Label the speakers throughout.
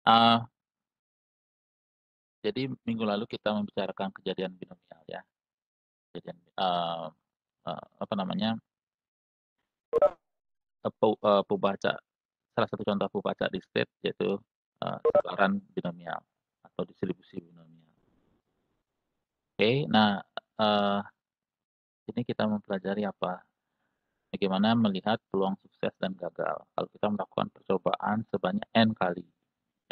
Speaker 1: Eee, jadi minggu lalu kita membicarakan kejadian binomial ya, kejadian, apa namanya, Pubaca, salah satu contoh Pubaca discrete yaitu, sebaran binomial atau distribusi binomial. Oke, nah, eee, ini kita mempelajari apa, bagaimana melihat peluang sukses dan gagal kalau kita melakukan percobaan sebanyak N kali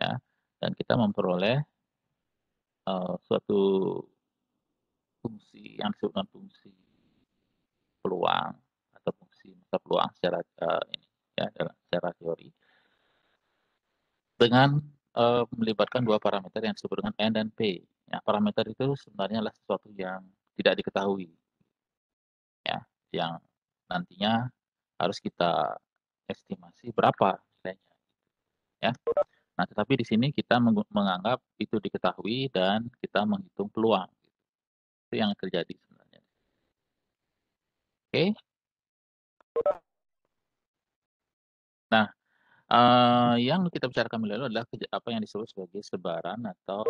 Speaker 1: ya, dan kita memperoleh, suatu fungsi yang disebutkan fungsi peluang atau fungsi mata peluang secara, ini ya, secara teori dengan, melibatkan 2 parameter yang disebut dengan N dan P. Ya, parameter itu sebenarnya adalah sesuatu yang tidak diketahui ya, yang nantinya harus kita estimasi berapa nilainya ya. Nah, tetapi di sini kita menganggap itu diketahui dan kita menghitung peluang, itu yang terjadi sebenarnya. Oke. Nah, yang kita bicarakan lalu adalah apa yang disebut sebagai sebaran atau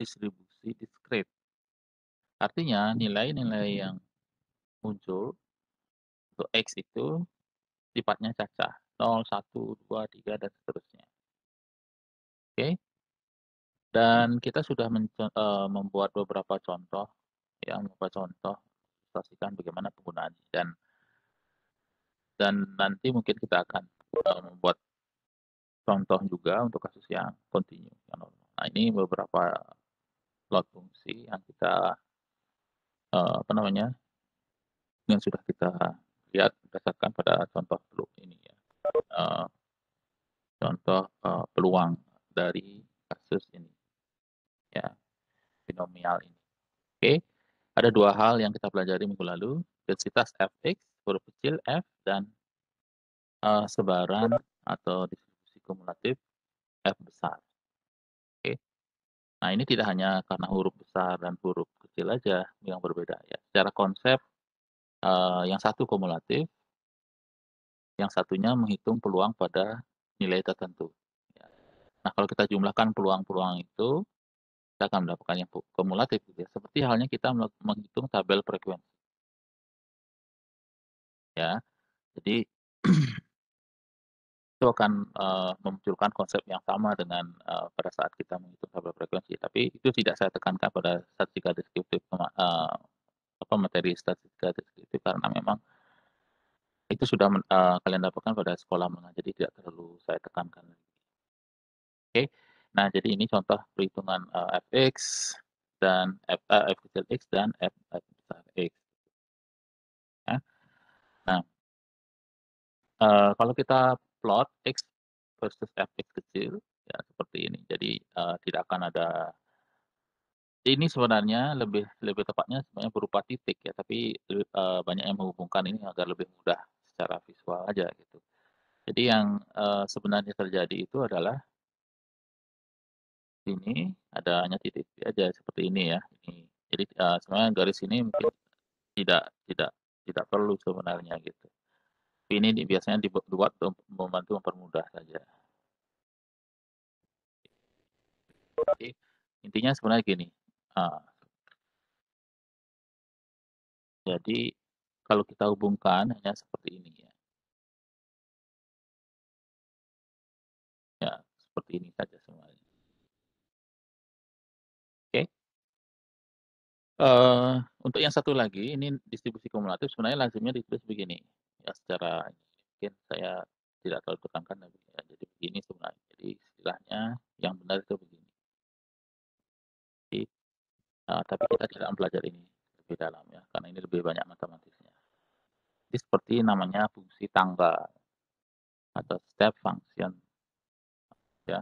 Speaker 1: distribusi diskrit. Artinya nilai-nilai yang muncul untuk X itu sifatnya cacah, 0, 1, 2, 3, dan seterusnya. Oke, dan kita sudah membuat beberapa contoh ya, beberapa contoh ilustrasikan bagaimana penggunaannya dan nanti mungkin kita akan, membuat contoh juga untuk kasus yang kontinu, yang normal. Nah, ini beberapa plot fungsi yang kita, apa namanya, yang sudah kita lihat berdasarkan pada contoh dulu ini ya, eee, contoh, peluang dari kasus ini ya, binomial ini. Oke, ada 2 hal yang kita pelajari minggu lalu, densitas Fx, huruf kecil f, dan, sebaran atau distribusi kumulatif F besar. Oke. Nah, ini tidak hanya karena huruf besar dan huruf kecil aja yang berbeda ya. Secara konsep, yang satu kumulatif, yang satunya menghitung peluang pada nilai tertentu, ya. Nah, kalau kita jumlahkan peluang-peluang itu, kita akan mendapatkan yang kumulatif gitu ya, seperti halnya kita menghitung tabel frekuensi ya. Jadi itu akan, memunculkan konsep yang sama dengan, pada saat kita menghitung tabel frekuensi, tapi itu tidak saya tekankan pada statistika deskriptif apa, materi statistika deskriptif karena memang itu sudah kalian dapatkan pada sekolah menengah, jadi tidak terlalu saya tekankan. Oke. Nah, jadi ini contoh perhitungan, Fx dan F kecil x dan F besar X ya. Nah, kalau kita plot X versus Fx kecil, ya seperti ini. Jadi, tidak akan ada ini sebenarnya lebih lebih tepatnya sebenarnya berupa titik ya, tapi banyak yang menghubungkan ini agar lebih mudah secara visual aja gitu. Jadi yang, sebenarnya terjadi itu adalah ini ada hanya titik aja seperti ini ya, ini. Jadi, sebenarnya garis ini mungkin tidak tidak tidak perlu sebenarnya gitu. Tapi ini biasanya dibuat untuk membantu mempermudah saja. Jadi intinya sebenarnya gini, eee, jadi kalau kita hubungkan hanya seperti ini ya, ya seperti ini saja semuanya. Oke, untuk yang satu lagi ini distribusi kumulatif sebenarnya lazimnya ditulis begini, ya secara mungkin saya tidak terlalu tekankan tapi ya jadi begini sebenarnya. Jadi istilahnya yang benar itu begini. Jadi, tapi kita tidak mempelajari ini lebih dalam ya, karena ini lebih banyak matematisnya. Jadi seperti namanya fungsi tangga atau step function ya,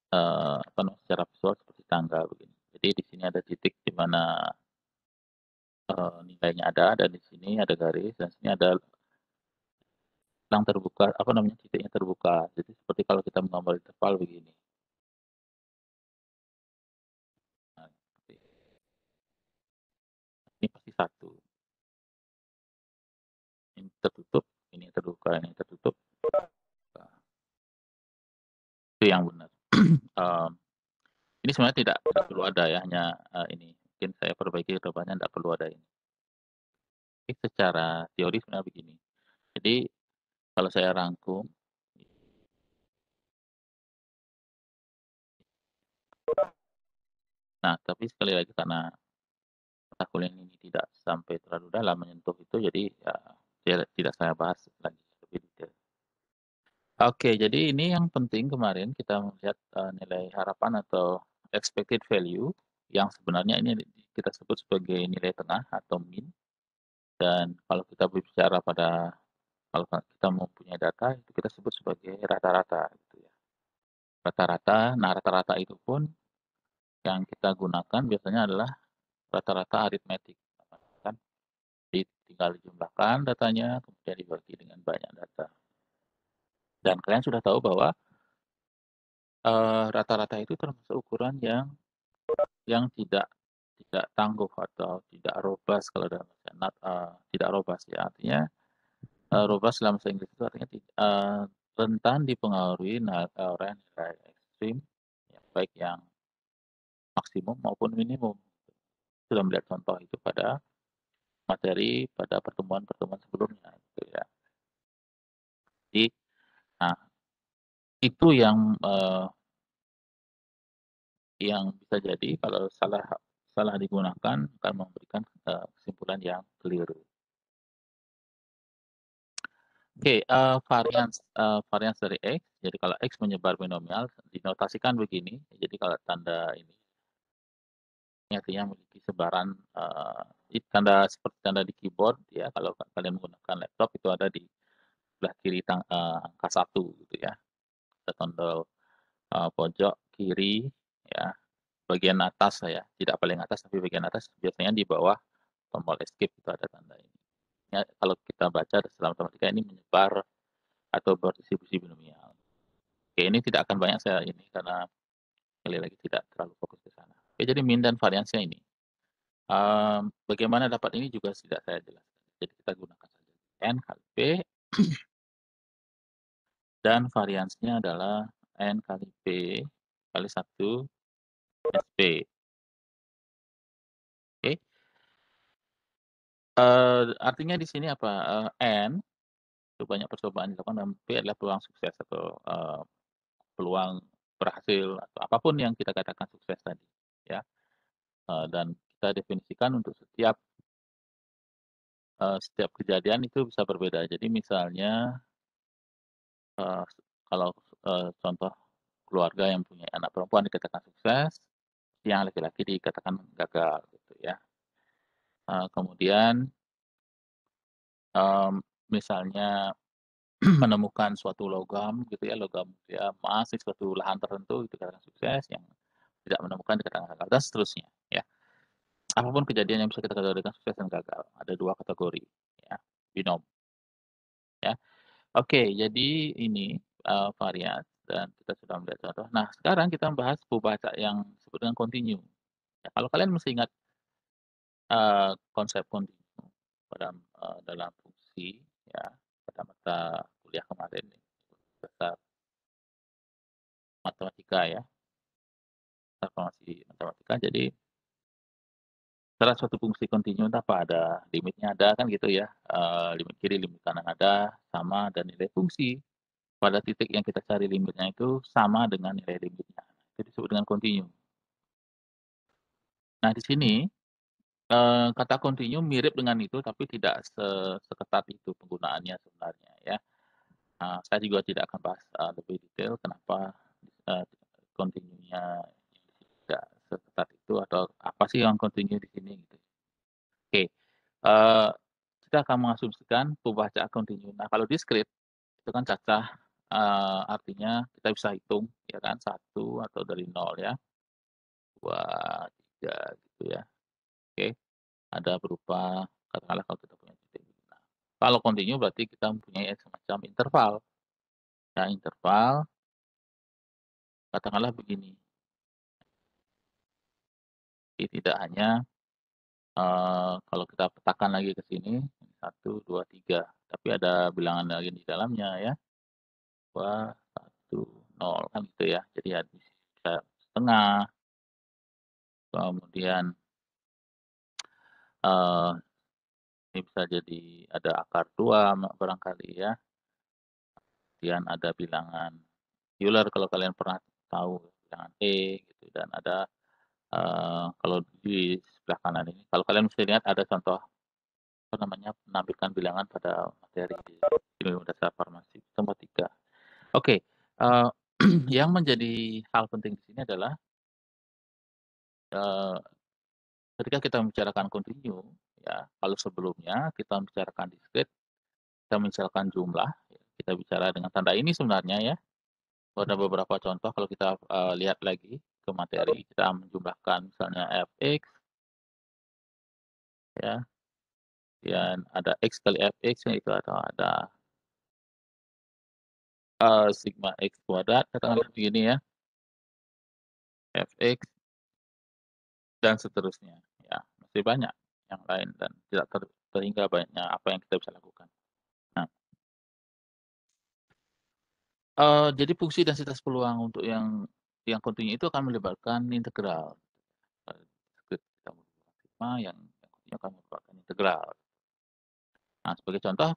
Speaker 1: apa namanya, secara visual seperti tangga begini. Jadi di sini ada titik di mana, nilainya ada dan di sini ada garis dan sini ada yang terbuka, apa namanya, titiknya terbuka. Jadi seperti kalau kita menggambar interval begini. Nah, seperti ini pasti satu, ini tertutup, ini terbuka, ini tertutup. itu yang benar. Mmm, ini sebenarnya tidak perlu ada ya, hanya, ini mungkin saya perbaiki ke depannya nggak perlu ada ini. Tapi secara teori sebenarnya begini, jadi kalau saya rangkum, nah tapi sekali lagi karena mata kuliah ini tidak sampai terlalu dalam menyentuh itu, jadi ya tidak saya bahas lagi lebih detail. Oke, jadi ini yang penting kemarin kita melihat, nilai harapan atau expected value yang sebenarnya ini kita sebut sebagai nilai tengah atau mean, dan kalau kita berbicara kalau kita mempunyai data itu kita sebut sebagai rata-rata gitu ya. Rata-rata, nah rata-rata itu pun yang kita gunakan biasanya adalah rata-rata aritmetik, kan. Jadi tinggal dijumlahkan datanya kemudian dibagi dengan banyak data. Dan kalian sudah tahu bahwa, rata-rata itu termasuk ukuran yang tidak tangguh atau tidak robust kalau dalam bahasa tidak robust ya, artinya, robust dalam bahasa Inggris itu artinya rentan dipengaruhi oleh nilai ekstrim, ya baik yang maksimum maupun minimum. Sudah melihat contoh itu pada materi pada pertemuan-pertemuan sebelumnya gitu ya. Jadi, nah itu yang bisa jadi kalau salah salah digunakan akan memberikan, kesimpulan yang keliru. Oke, varians dari X, jadi kalau X menyebar binomial dinotasikan begini, jadi kalau tanda ini artinya memiliki sebaran, tanda seperti tanda di keyboard ya, kalau kalian menggunakan laptop itu ada di sebelah kiri angka 1 gitu ya, ada tombol, pojok kiri ya, bagian atas ya, tidak paling atas tapi bagian atas biasanya di bawah tombol escape itu ada tanda ini. Ya, kalau kita baca dalam matematika ini menyebar atau berdistribusi binomial. Oke, ini tidak akan banyak saya ini karena sekali lagi tidak terlalu fokus ke sana. Oke, jadi min dan variansnya ini. Bagaimana dapat ini juga tidak saya jelaskan. Jadi kita gunakan saja N kali P dan variansnya adalah N kali P kali 1 SP. Oke, artinya di sini apa, N itu banyak percobaan dilakukan dan P adalah peluang sukses atau, peluang berhasil atau apapun yang kita katakan sukses tadi, ya. Dan kita definisikan untuk setiap kejadian itu bisa berbeda. Jadi misalnya, eee, kalau, contoh keluarga yang punya anak perempuan dikatakan sukses, yang laki-laki dikatakan gagal gitu ya. Kemudian, misalnya menemukan suatu logam gitu ya, logam ya emas di suatu lahan tertentu itu dikatakan sukses, yang tidak menemukan dikatakan gagal dan seterusnya ya. Apapun kejadian yang bisa kita kategorikan sukses dan gagal, ada 2 kategori ya, binom ya. Oke, jadi ini, varian dan kita sudah melihat contoh. Nah, sekarang kita membahas pembaca yang disebut dengan kontinu. Ya, kalau kalian masih ingat, konsep kontinu dalam fungsi ya, pada mata kuliah kemarin dasar matematika ya, transformasi matematika. Jadi, salah satu fungsi kontinu itu apa, ada limitnya ada kan gitu ya, limit kiri, limit kanan ada, sama dan nilai fungsi pada titik yang kita cari limitnya itu sama dengan nilai limitnya. Itu disebut dengan kontinu. Nah, di sini, kata kontinu mirip dengan itu, tapi tidak seketat itu penggunaannya sebenarnya ya. Saya juga tidak akan bahas, lebih detail kenapa, eee, kontinunya tidak seketat itu atau apa sih yang kontinu di sini gitu. Oke, kita akan mengasumsikan pembaca kontinu. Nah, kalau diskrit itu kan cacah, artinya kita bisa hitung ya kan, 1 atau dari 0 ya, 2, 3 gitu ya. Oke. Ada berupa katakanlah kalau kita punya titik. Nah, kalau kontinu berarti kita mempunyai semacam interval. Nah, interval katakanlah begini, jadi tidak hanya, kalau kita petakan lagi ke sini, 1, 2, 3, tapi ada bilangan lagi di dalamnya ya, 2, 1. 0 kan gitu ya. Jadi ya bisa setengah, kemudian, eee, ini bisa jadi ada akar 2 barangkali ya, kemudian ada bilangan Euler kalau kalian pernah tahu bilangan E gitu dan ada, kalau di sebelah kanan ini kalau kalian bisa lihat ada contoh, apa namanya, menampilkan bilangan pada materi di ilmu dasar farmasi nomor 3. Oke, yang menjadi hal penting di sini adalah, eee, ketika kita membicarakan kontinu ya, kalau sebelumnya kita membicarakan diskrit, kita membicarakan jumlah, ya, kita bicara dengan tanda ini sebenarnya ya. Ada beberapa contoh kalau kita, lihat lagi ke materi, kita menjumlahkan misalnya fx ya, kemudian ada x kali fx ya itu atau ada, sigma x kuadrat katakanlah begini ya, fx dan seterusnya, ya. Masih banyak yang lain dan tidak terhingga banyak apa yang kita bisa lakukan. Nah, jadi fungsi densitas peluang untuk yang kontinu itu akan melibatkan integral, kita sigma yang kontinu akan merupakan integral. Nah, sebagai contoh,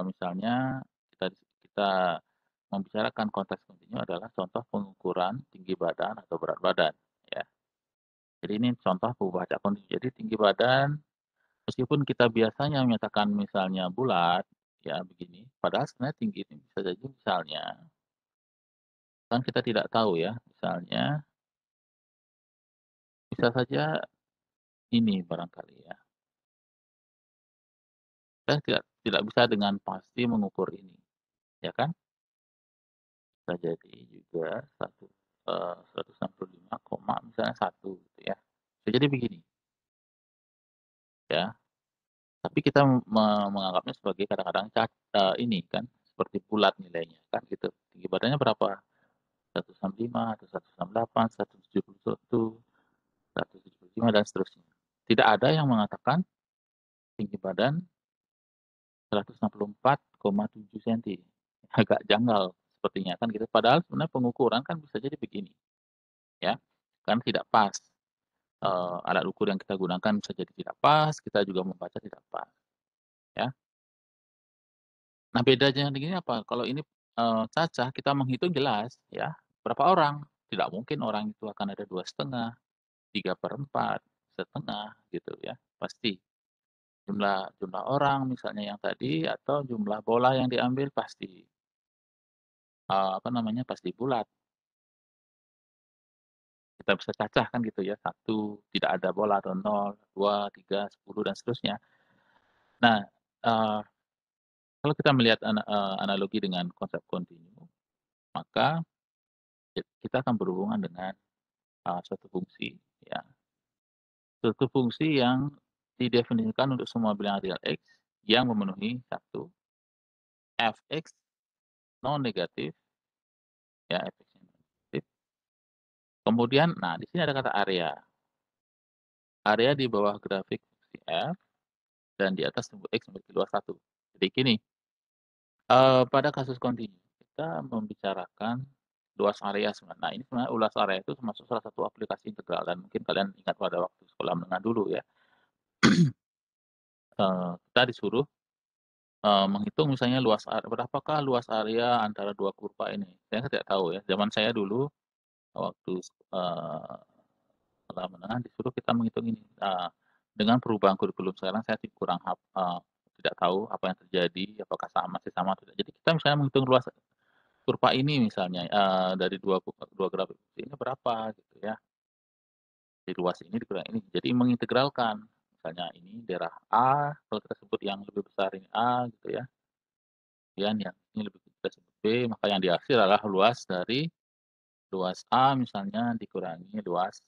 Speaker 1: misalnya kita kita membicarakan konteks kontinu adalah contoh pengukuran tinggi badan atau berat badan, ya. Jadi ini contoh pembaca kontinu. Jadi tinggi badan, meskipun kita biasanya menyatakan misalnya bulat, ya begini, padahal sebenarnya tinggi ini bisa jadi misalnya, kan kita tidak tahu ya, misalnya bisa saja ini barangkali ya, kita tidak bisa dengan pasti mengukur ini, ya kan? Bisa jadi juga 165 koma misalnya 1 gitu ya. Bisa jadi begini ya, tapi kita menganggapnya sebagai kadang-kadang ini kan, seperti bulat nilainya kan gitu. Tinggi badannya berapa? 165 atau 168, 171, 175 dan seterusnya. Tidak ada yang mengatakan tinggi badan 164,7 senti. Agak janggal sepertinya kan gitu. Padahal sebenarnya pengukuran kan bisa jadi begini ya, kan tidak pas. Alat ukur yang kita gunakan bisa jadi tidak pas, kita juga membaca tidak pas, ya. Nah, bedanya dengan ini apa, kalau ini, cacah kita menghitung jelas ya, berapa orang, tidak mungkin orang itu akan ada 2,5, 3/4, setengah gitu ya, pasti. Jumlah jumlah orang misalnya yang tadi atau jumlah bola yang diambil pasti, apa namanya, pasti bulat. Kita bisa cacah kan gitu ya, 1 tidak ada bola atau 0, 2, 3, 10 dan seterusnya. Nah, eee kalau kita melihat analogi dengan konsep kontinu, maka kita akan berhubungan dengan, suatu fungsi ya, suatu fungsi yang didefinisikan untuk semua bilangan real X yang memenuhi satu fx non negatif ya, fx-nya non negatif. Kemudian nah di sini ada kata area. Area di bawah grafik fungsi f dan di atas sumbu X memiliki luas 1. Jadi gini, pada kasus kontinu kita membicarakan luas area sebenarnya. Nah, ini sebenarnya luas area itu termasuk salah satu aplikasi integral dan mungkin kalian ingat pada waktu sekolah menengah dulu ya, kita disuruh, menghitung misalnya berapakah luas area antara 2 kurva ini. Saya tidak tahu ya, zaman saya dulu waktu, sekolah menengah disuruh kita menghitung ini, dengan perubahan kurikulum sekarang saya kurang tidak tahu apa yang terjadi, apakah masih sama atau tidak. Jadi kita misalnya menghitung luas kurva ini misalnya, dari 2 grafik ini berapa gitu ya, di luas ini dikurangi ini. Jadi mengintegralkan, misalnya ini daerah A, kalau kita sebut yang lebih besar ini A gitu ya, kemudian yang ini lebih kita sebut B, maka yang dihasil adalah luas dari luas A misalnya dikurangi luas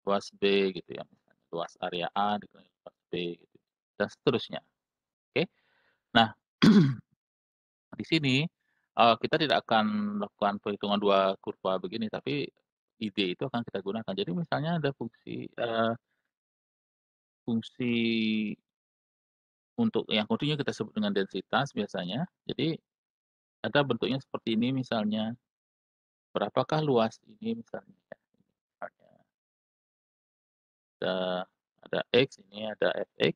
Speaker 1: luas B gitu ya, misalnya luas area A dikurangi luas B gitu, dan seterusnya, oke. Nah, di sini, kita tidak akan melakukan perhitungan 2 kurva begini, tapi ide itu akan kita gunakan. Jadi misalnya ada fungsi untuk yang kontinu kita sebut dengan densitas biasanya. Jadi ada bentuknya seperti ini misalnya, berapakah luas ini misalnya ya, misalnya ada X, ini ada fx.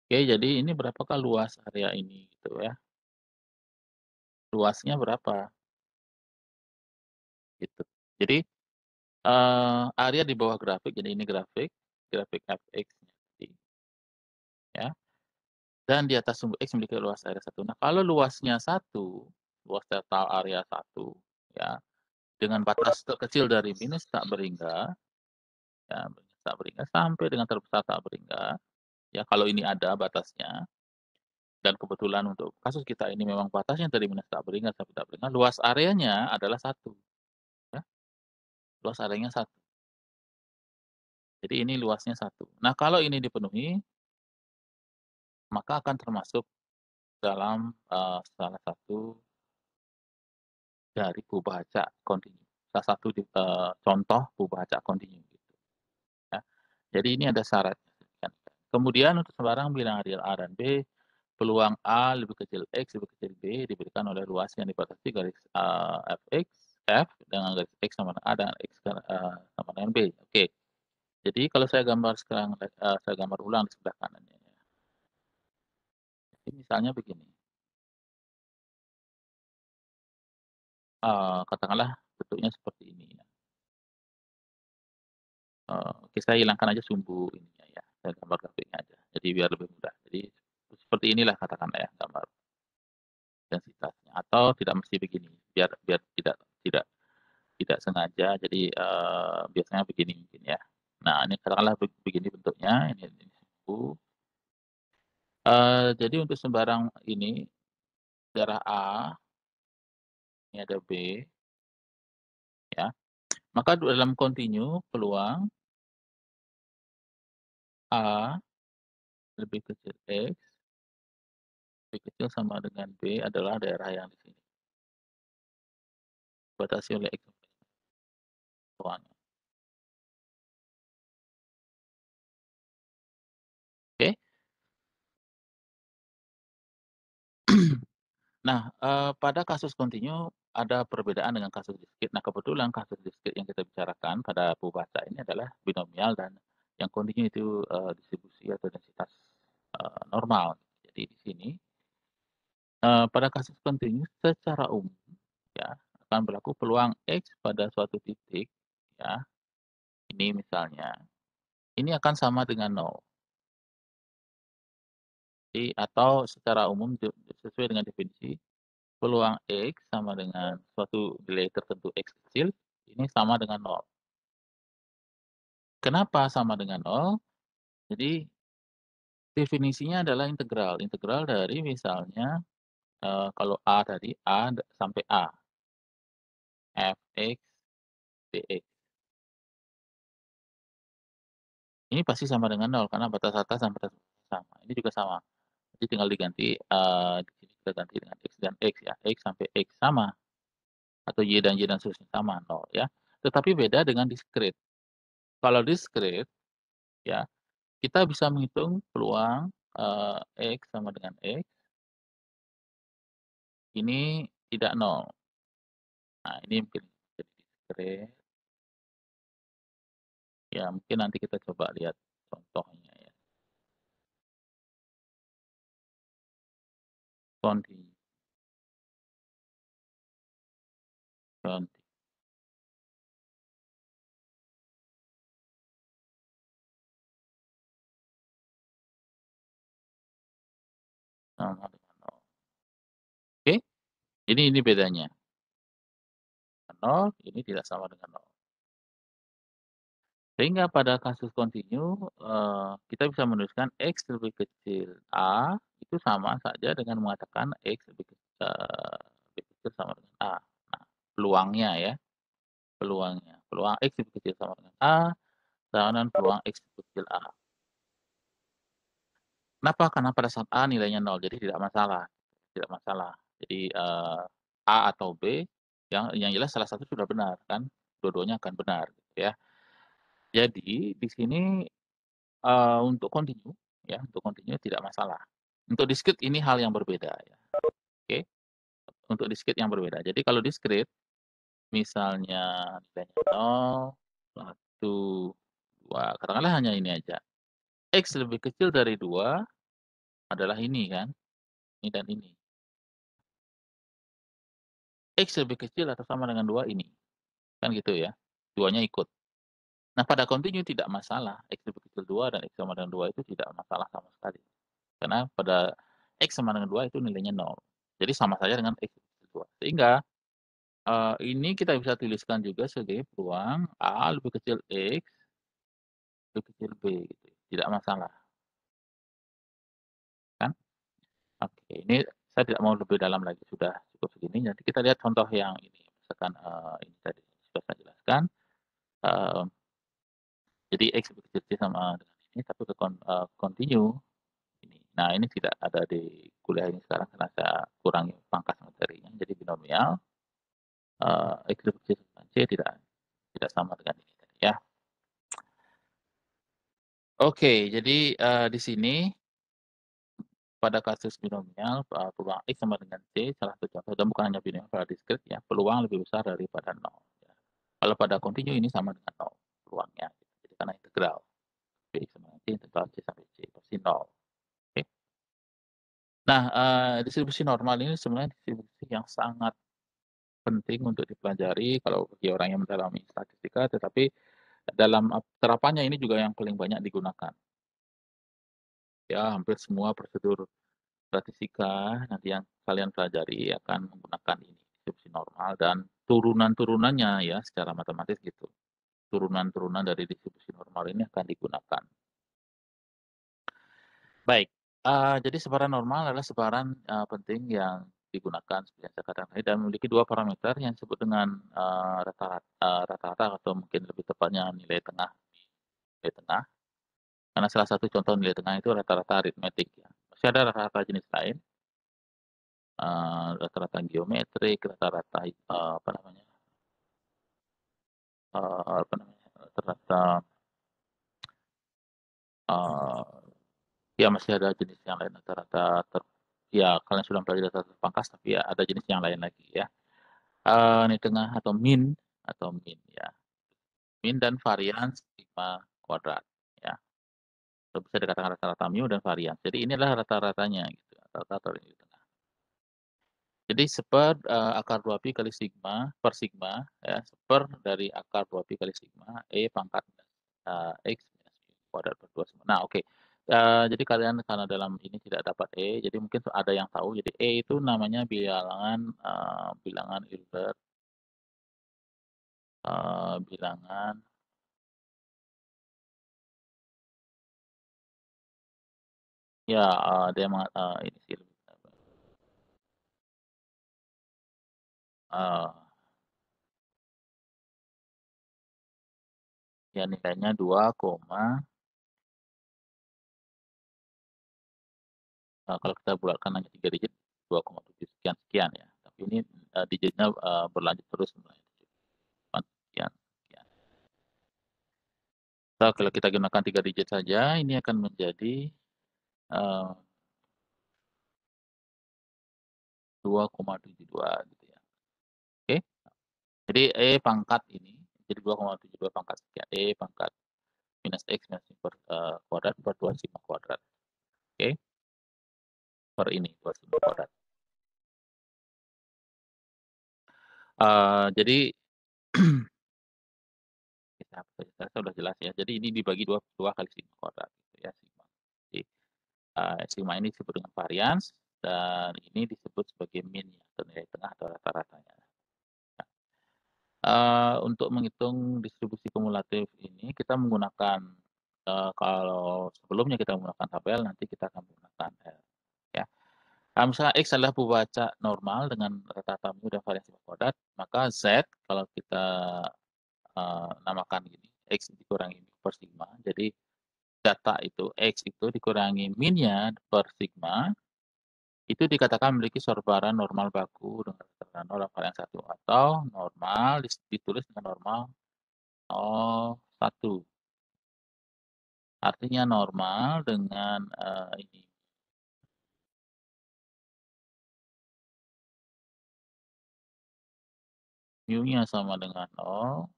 Speaker 1: Oke, jadi ini berapakah luas area ini gitu ya, luasnya berapa gitu. Jadi, area di bawah grafik, jadi ini grafik, grafik fx-nya tadi ya, dan di atas sumbu X memiliki luas area satu. Nah, kalau luasnya satu, luas total area satu ya, dengan batas terkecil dari minus tak berhingga, ya, minus tak berhingga sampai dengan terbesar tak berhingga, ya kalau ini ada batasnya, dan kebetulan untuk kasus kita ini memang batasnya dari minus tak berhingga sampai tak berhingga, luas areanya adalah satu, ya, luas areanya satu. Jadi ini luasnya satu. Nah, kalau ini dipenuhi, maka akan termasuk dalam, salah satu dari Pembaca kontinu. Salah satu contoh Pembaca kontinu gitu ya. Jadi ini ada syaratnya kan. Kemudian untuk sembarang bilangan real A dan B, peluang A lebih kecil X lebih kecil B diberikan oleh luas yang dibatasi garis, Fx F dengan garis X sama dengan A dan X, sama dengan B. Oke. Jadi kalau saya gambar sekarang, saya gambar ulang di sebelah kanannya ya. Jadi misalnya begini, katakanlah bentuknya seperti ini ya. Oke, saya hilangkan aja sumbu ininya ya, saya gambar grafiknya aja, jadi biar lebih mudah. Jadi seperti inilah katakanlah ya gambar densitasnya, atau tidak mesti begini, biar biar tidak tidak sengaja jadi, biasanya begini mungkin ya. Nah, ini katakanlah begini bentuknya, ini sumbu, jadi untuk sembarang ini, daerah A, ini ada B, ya, maka dalam kontinu peluang A lebih kecil X lebih kecil sama dengan B adalah daerah yang di sini, dibatasi oleh X ruangan. Oke. Nah, pada kasus kontinu ada perbedaan dengan kasus diskrit. Nah, kebetulan kasus diskrit yang kita bicarakan pada Pembaca ini adalah binomial dan yang kontinu itu, distribusi atau densitas, normal. Jadi di sini, pada kasus kontinu secara umum ya, akan berlaku peluang X pada suatu titik ya, ini misalnya, ini akan sama dengan nol. Jadi atau secara umum sesuai dengan definisi, peluang X sama dengan suatu nilai tertentu X kecil, ini sama dengan nol. Kenapa sama dengan nol? Jadi definisinya adalah integral. Integral dari misalnya, kalau A tadi, A sampai A, Fx dx. Ini pasti sama dengan nol karena batas atas dan batas bawah sama. Ini juga sama. Jadi tinggal diganti, di sini kita ganti dengan X dan X ya, X sampai X sama, atau Y dan Y dan seterusnya sama, nol ya. Tetapi beda dengan diskrit. Kalau diskrit ya, kita bisa menghitung peluang, X sama dengan X, ini tidak nol. Nah, ini mungkin jadi diskrit, ya mungkin nanti kita coba lihat contohnya ya. Konti konti sama dengan nol. Oke, ini bedanya. Nol, ini tidak sama dengan nol. Sehingga pada kasus kontinu, kita bisa menuliskan X lebih kecil A, itu sama saja dengan mengatakan X lebih kecil sama dengan A. Nah, peluangnya ya, peluangnya. Peluang X lebih kecil sama dengan A, sama dengan peluang X lebih kecil A. Kenapa? Karena pada saat A nilainya 0, jadi tidak masalah tidak masalah. Jadi, A atau B, yang jelas salah satu sudah benar kan, dua-duanya akan benar gitu ya. Jadi di sini, untuk kontinu ya, untuk kontinu tidak masalah. Untuk discrete ini hal yang berbeda ya, oke. Untuk discrete yang berbeda. Jadi kalau discrete misalnya nilainya 0, 1, 2, katakanlah hanya ini aja. X lebih kecil dari 2 adalah ini kan, ini dan ini. X lebih kecil atau sama dengan 2 ini, kan gitu ya, duanya ikut. Nah pada kontinu tidak masalah, X lebih kecil 2 dan X sama dengan 2 itu tidak masalah sama sekali. Karena pada X sama dengan 2 itu nilainya 0. Jadi sama saja dengan X lebih kecil 2. Sehingga, ini kita bisa tuliskan juga sebagai peluang A lebih kecil X lebih kecil B gitu, tidak masalah. Kan? Oke, ini saya tidak mau lebih dalam lagi, sudah cukup segini. Nanti kita lihat contoh yang ini, misalkan, ini tadi sudah saya jelaskan, eee, jadi X lebih kecil C sama dengan ini, tapi continue ini. Nah, ini tidak ada di kuliah ini sekarang karena saya kurangi pangkas materinya, jadi binomial, X lebih kecil dengan C tidak sama dengan ini tadi ya. Oke, jadi, di sini pada kasus binomial, peluang X sama dengan C salah satu contoh dan bukan hanya binomial, pada discrete ya, peluang lebih besar daripada 0 ya. Kalau pada kontinu ini sama dengan 0 peluangnya, gitu. Jadi karena integral B sama dengan C, integral C sampai C pasti 0, oke. Nah, distribusi normal ini sebenarnya distribusi yang sangat penting untuk dipelajari kalau bagi orang yang mendalami statistika, tetapi dalam terapannya ini juga yang paling banyak digunakan. Ya, hampir semua prosedur statistika nanti yang kalian pelajari akan menggunakan ini, distribusi normal dan turunan-turunannya ya secara matematis gitu. Turunan-turunan dari distribusi normal ini akan digunakan. Baik, jadi sebaran normal adalah sebaran, penting yang digunakan seperti yang saya katakan tadi dan memiliki 2 parameter yang disebut dengan, rata-rata atau mungkin lebih tepatnya nilai tengah, karena salah satu contoh nilai tengah itu rata-rata aritmetik ya. Masih ada rata-rata jenis lain, rata-rata geometrik, rata-rata, apa namanya, apa namanya, rata-rata, eee, ya masih ada jenis yang lain rata-rata ya kalian sudah mempelajari rata-rata pangkas tapi ya ada jenis yang lain lagi ya. Nilai tengah atau min ya, min dan varians sigma kuadrat ya, atau bisa dikatakan rata-rata mu dan varians. Jadi ini adalah rata-ratanya gitu, rata-rata nilai tengah. Jadi akar 2pi kali sigma per sigma ya, dari akar 2pi kali sigma E pangkat X minus mu kuadrat per 2 sigma. Nah oke, jadi kalian karena dalam ini tidak dapat E, jadi mungkin ada yang tahu, jadi E itu namanya bilangan Hilbert, bilangan ya, dia ini sih lebih eee, ya nilainya 2, kalau kita bulatkan hanya 3 digit 2,7 sekian sekian ya. Tapi ini, digitnya, berlanjut terus sebenarnya, sekian sekian. Kalau kita gunakan 3 digit saja ini akan menjadi, 2,72 gitu ya, oke. Jadi E pangkat ini jadi 2,72 pangkat sekian, E pangkat minus X minus Y kuadrat per 2 sigma kuadrat, oke. Per ini 2 sigma kuadrat. Jadi saya sudah jelas ya. Jadi ini dibagi 2 kali sigma kuadrat gitu ya, sigma. Jadi, sigma ini disebut dengan varians dan ini disebut sebagai min ya, atau nilai tengah atau rata-ratanya. Nah, untuk menghitung distribusi kumulatif ini kita menggunakan, kalau sebelumnya kita menggunakan tabel, nanti kita akan menggunakan R ya. Misalnya X adalah pembaca normal dengan rata-rata mu dan varians sigma kuadrat, maka Z kalau kita namakan gini, X dikurangi mu per sigma. Jadi data itu, X itu dikurangi min-nya per sigma, itu dikatakan memiliki sorbaran normal baku dengan tekanan 0 dan varians 1 atau normal ditulis dengan normal 0, 1. Artinya normal dengan, ini, mu-nya sama dengan 0,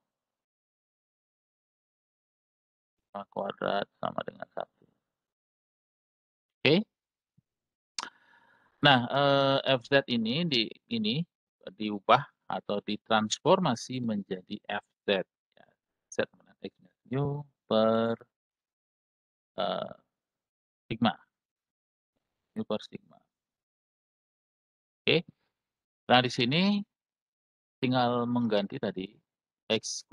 Speaker 1: kuadrat sama dengan 1. Oke? Nah, FZ ini diubah atau ditransformasi menjadi FZ ya. Z sama X mu per, eee, sigma, mu per sigma. Oke. Nah, di sini tinggal mengganti tadi X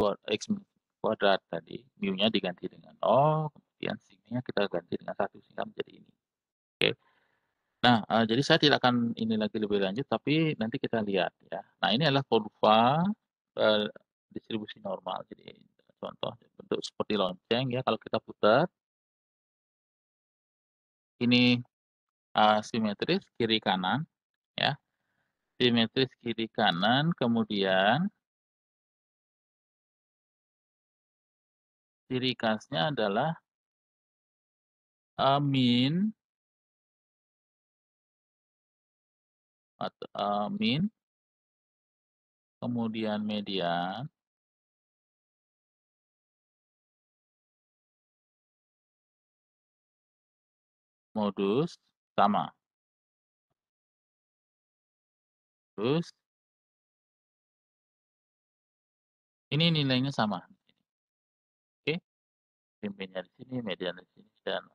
Speaker 1: kuadrat tadi, mu-nya diganti dengan 0, kemudian sigma-nya kita ganti dengan 1 sehingga menjadi ini. Oke. Nah, jadi saya tidak akan ini lagi lebih lanjut, tapi nanti kita lihat ya. Nah, ini adalah kurva, eee, distribusi normal. Jadi contoh bentuk seperti lonceng ya, kalau kita putar, ini, simetris kiri kanan ya, simetris kiri kanan, kemudian ciri khasnya adalah, min atau, min, kemudian median, modus, sama. Terus ini nilainya sama, oke? Min-nya di sini, median di sini, dan,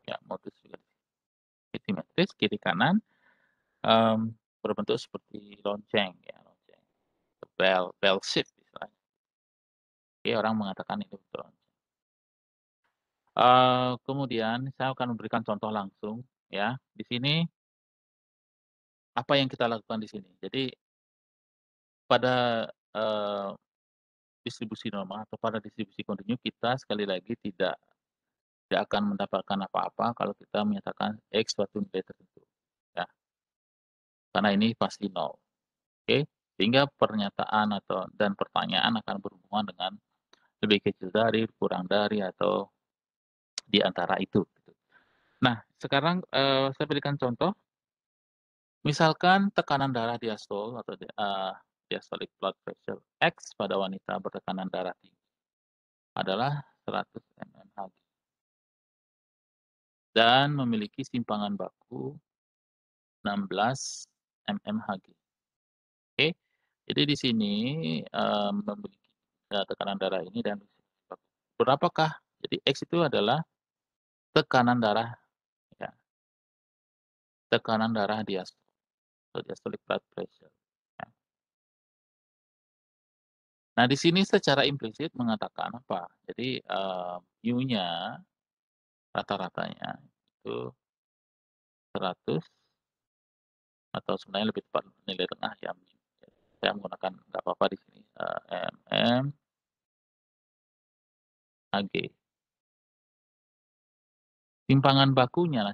Speaker 1: ya modus juga di sini. Simetris kiri kanan, berbentuk seperti lonceng ya, lonceng, bell shape istilahnya. Oke, orang mengatakan itu bentuk lonceng. Kemudian saya akan memberikan contoh langsung ya. Di sini apa yang kita lakukan di sini. Jadi pada, distribusi normal atau pada distribusi kontinu kita sekali lagi tidak akan mendapatkan apa-apa kalau kita menyatakan X suatu nilai tertentu, ya, karena ini pasti nol, oke? Sehingga pernyataan dan pertanyaan akan berhubungan dengan lebih kecil dari, kurang dari, atau di antara itu, gitu. Nah, sekarang, saya berikan contoh, misalkan tekanan darah diastol atau diastolic blood pressure X pada wanita bertekanan darah tinggi adalah 100 mmHg dan memiliki simpangan baku 16 mmHg. Oke, jadi di sini, memiliki, tekanan darah ini dan berapakah, jadi X itu adalah tekanan darah ya, tekanan darah atau diastolic blood pressure, ya. Nah, di sini secara implisit mengatakan apa, jadi, mu-nya rata-ratanya itu 100 atau sebenarnya lebih tepat nilai tengah ya, saya menggunakan nggak apa-apa di sini, mmHg. Simpangan bakunya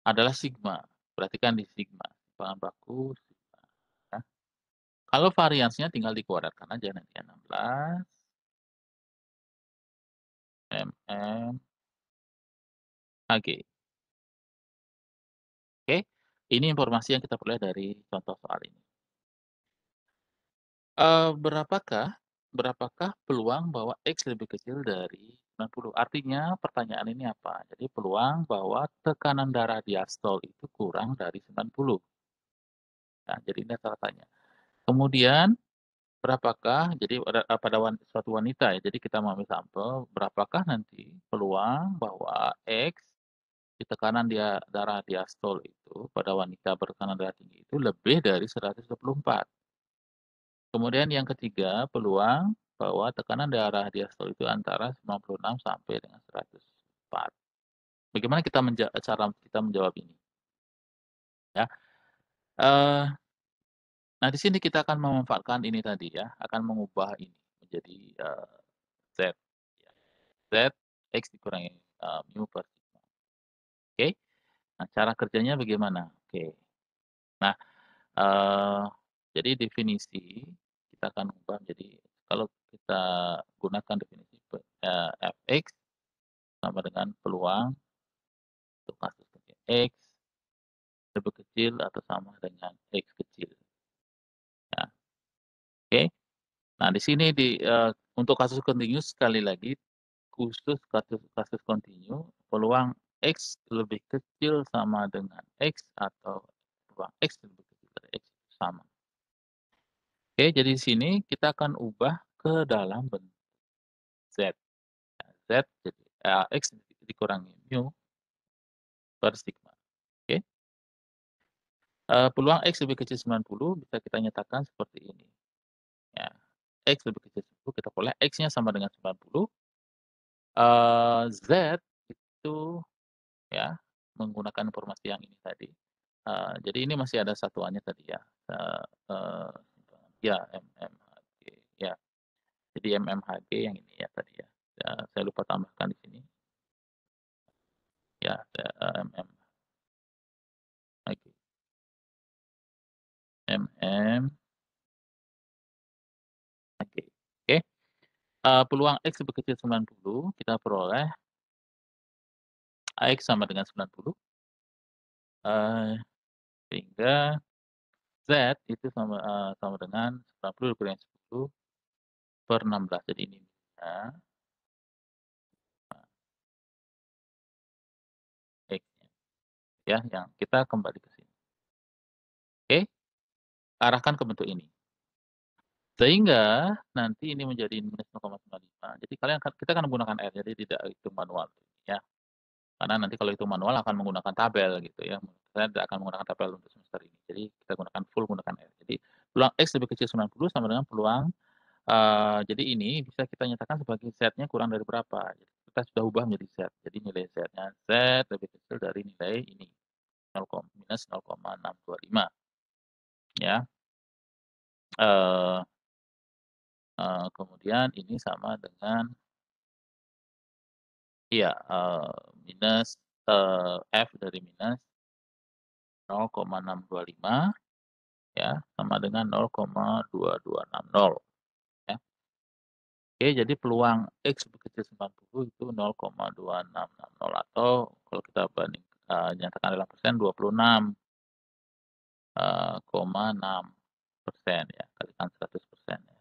Speaker 1: adalah sigma, perhatikan di sigma, simpangan baku sigma, ya. Kalau variansnya tinggal dikuadratkan aja nanti ya, 16 mmHg, oke? Ini informasi yang kita peroleh dari contoh soal ini. Berapakah berapakah peluang bahwa X lebih kecil dari 90? Artinya pertanyaan ini apa? Jadi peluang bahwa tekanan darah diastol itu kurang dari 90. Nah, jadi ini tanda tanya. Kemudian berapakah jadi pada suatu wanita ya, jadi kita mengambil sampel, berapakah nanti peluang bahwa X di tekanan darah diastol itu pada wanita bertekanan darah tinggi itu lebih dari 124. Kemudian yang ketiga, peluang bahwa tekanan darah diastol itu antara 96 sampai dengan 104. Bagaimana cara kita menjawab ini, ya? Eee, nah di sini kita akan memanfaatkan ini tadi ya, akan mengubah ini menjadi, Z ya, Z, X dikurangi, mu per sigma, oke? Nah cara kerjanya bagaimana? Oke. Nah, eee, jadi definisi kita akan ubah menjadi, kalau kita gunakan definisi fx sama dengan peluang untuk kasus kecil x lebih kecil atau sama dengan x kecil, ya, oke. Nah, di sini untuk kasus kontinu sekali lagi, khusus kasus kasus kontinu, peluang X lebih kecil sama dengan X atau peluang X lebih kecil dari X sama. Oke, jadi di sini kita akan ubah ke dalam bentuk Z. Nah, Z jadi X dikurangi mu per sigma. Oke, peluang X lebih kecil 90 bisa kita nyatakan seperti ini, ya. X lebih kecil 10 kita peroleh X-nya sama dengan 90, Z itu ya, menggunakan informasi yang ini tadi, jadi ini masih ada satuannya tadi ya, eee eee, ya MMHG ya, jadi MMHG yang ini ya tadi ya, saya lupa tambahkan di sini, ya, MM oke, MM oke oke, peluang X lebih kecil 90 kita peroleh AX sama dengan 90, eee, sehingga Z itu sama dengan 90 dikurangi 10/16 jadi ini ya, X-nya ya yang kita kembali ke sini. Oke, arahkan ke bentuk ini. Sehingga nanti ini menjadi -0,95. Jadi kita akan menggunakan R, jadi tidak hitung manual ya. Karena nanti kalau hitung manual akan menggunakan tabel gitu ya. Saya tidak akan menggunakan tabel untuk semester ini. Jadi kita gunakan full menggunakan R. Jadi peluang X lebih kecil 90 sama dengan peluang jadi ini bisa kita nyatakan sebagai Z-nya kurang dari berapa. Jadi kita sudah ubah menjadi Z. Jadi nilai Z-nya Z lebih kecil dari nilai ini, -0,625 ya. Eee kemudian ini sama dengan iya, minus, F dari minus 0,625 ya, sama dengan 0,2260 ya. Oke, jadi peluang X lebih kecil 90 itu 0,2660 atau kalau kita nyatakan dalam persen 26, 6% ya, kalikan 100% ya.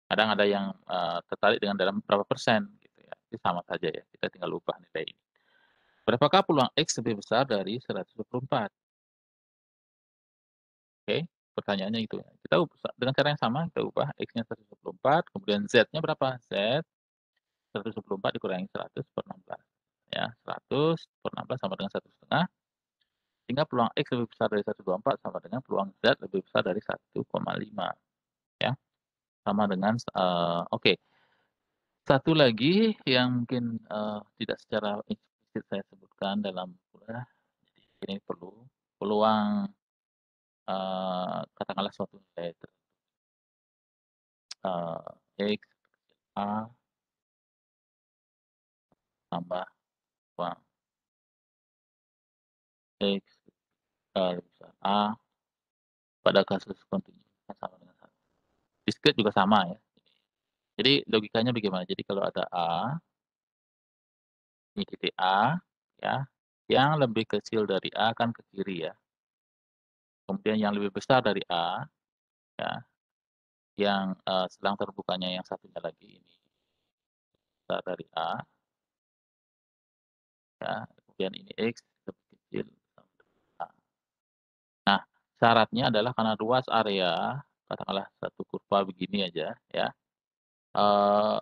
Speaker 1: Kadang ada yang, tertarik dengan dalam berapa persen gitu ya, itu sama saja ya, kita tinggal ubah nilai ini. Berapakah peluang X lebih besar dari 124? Oke, pertanyaannya itu ya. Kita dengan cara yang sama kita ubah X-nya 124, kemudian Z-nya berapa? Z 124 dikurangi 100/16 ya, 100/16 sama dengan 1,5, sehingga peluang X lebih besar dari 124 sama dengan peluang Z lebih besar dari 1,5 ya, sama dengan oke. Satu lagi yang mungkin, tidak secara eksplisit saya sebutkan dalam kuliah, jadi ini peluang, katakanlah suatu nilai X, A tambah peluang X, lebih besar A pada kasus kontinu kan sama dengan 1. Diskrit juga sama ya. Jadi logikanya bagaimana? Jadi kalau ada A, ini titik A, ya, yang lebih kecil dari A kan ke kiri ya. Kemudian yang lebih besar dari A, ya, yang, sedang terbukanya yang satunya lagi ini besar dari A, ya, kemudian ini X lebih kecil sama dengan A. Nah, syaratnya adalah karena luas area, katakanlah satu kurva begini aja ya, eee,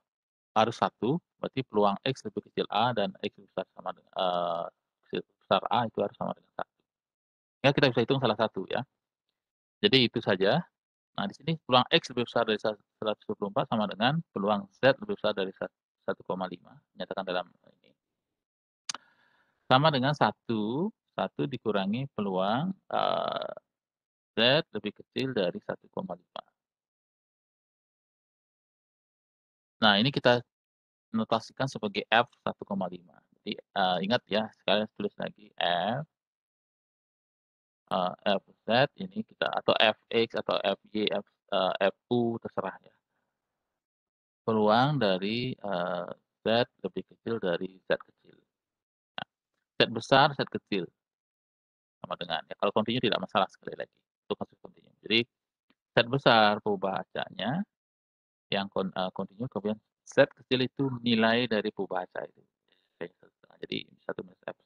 Speaker 1: harus satu, berarti peluang X lebih kecil A dan X besar sama dengan kecil besar A itu harus sama dengan 1. Ya kita bisa hitung salah satu ya. Jadi itu saja. Nah di sini peluang X lebih besar dari 124 sama dengan peluang Z lebih besar dari 1,5 dinyatakan dalam ini. Sama dengan satu dikurangi peluang, Z lebih kecil dari 1,5. Nah ini kita notasikan sebagai F 1,5. Jadi, ingat ya sekalian tulis lagi F, FZ ini kita atau Fx atau Fy, FU terserah ya. peluang dari, Z lebih kecil dari Z kecil. Nah, Z besar, Z kecil, sama dengan ya kalau kontinu tidak masalah sekali lagi, untuk kasus kontinu. Jadi Z besar perubahan acaknya yang kontinu, kemudian Z kecil itu nilai dari perubahan acak itu. Jadi 1 minus F,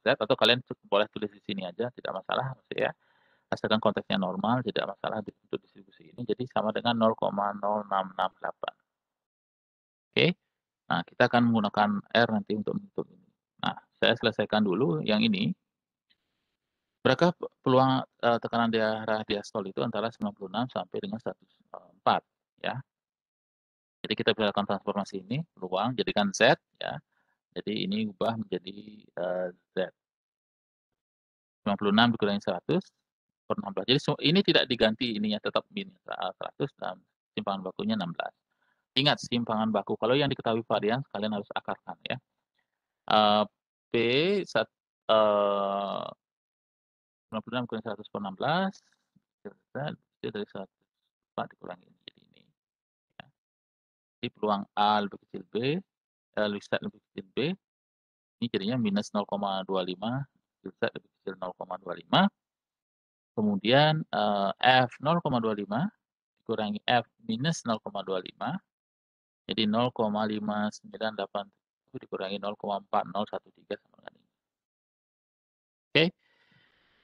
Speaker 1: Z atau kalian boleh tulis di sini aja tidak masalah maksudnya ya, asalkan konteksnya normal tidak masalah untuk distribusi ini, jadi sama dengan 0,0668. Oke. Nah, kita akan menggunakan R nanti untuk menghitung ini. Nah, saya selesaikan dulu yang ini. Berapa peluang, tekanan darah diastol itu antara 96 sampai dengan 104 ya. Jadi kita bisa lakukan transformasi ini, peluang jadikan Z ya. Jadi ini ubah menjadi, Z. 96 dikurangi 100 per 16. Jadi ini tidak diganti ininya tetap min 100 dan simpangan bakunya 16. Ingat simpangan baku, kalau yang diketahui varian kalian harus akarkan ya. P sat 96 kurangi 100 per 16, kecil dari 104 dikurangi ini, jadi ini, ya. Jadi peluang A lebih kecil B, lebih besar lebih kecil B, ini jadinya minus 0,25, Z lebih kecil 0,25, kemudian, F 0,25 dikurangi F minus 0,25, jadi 0,5987 dikurangi 0,4013 sama dengan ini. Oke.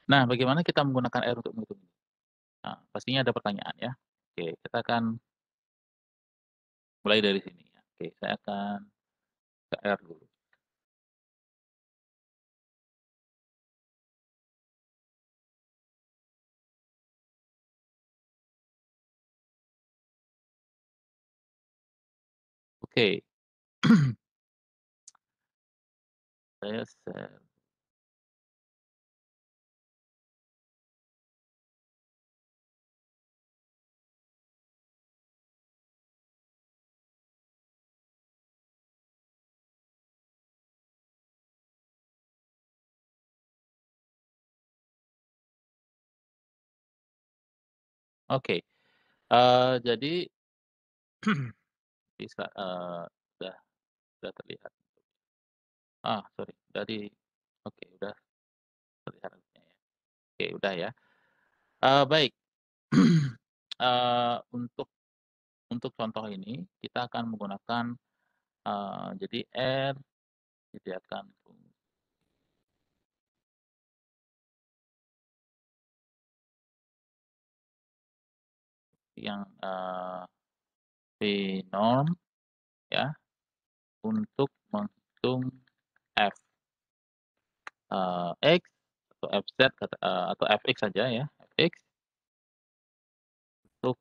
Speaker 1: Nah, bagaimana kita menggunakan R untuk menghitung ini? Nah, pastinya ada pertanyaan ya. Oke, kita akan mulai dari sini ya. Oke, saya akan ke R dulu. Oke, saya share. Oke, jadi bisa, sudah sudah terlihat. Sorry, oke, udah terlihat harusnya ya. Oke, udah ya. Baik, untuk contoh ini kita akan menggunakan, jadi R disediakan yang, binom ya, untuk menghitung F, X atau FZ atau Fx saja ya, Fx untuk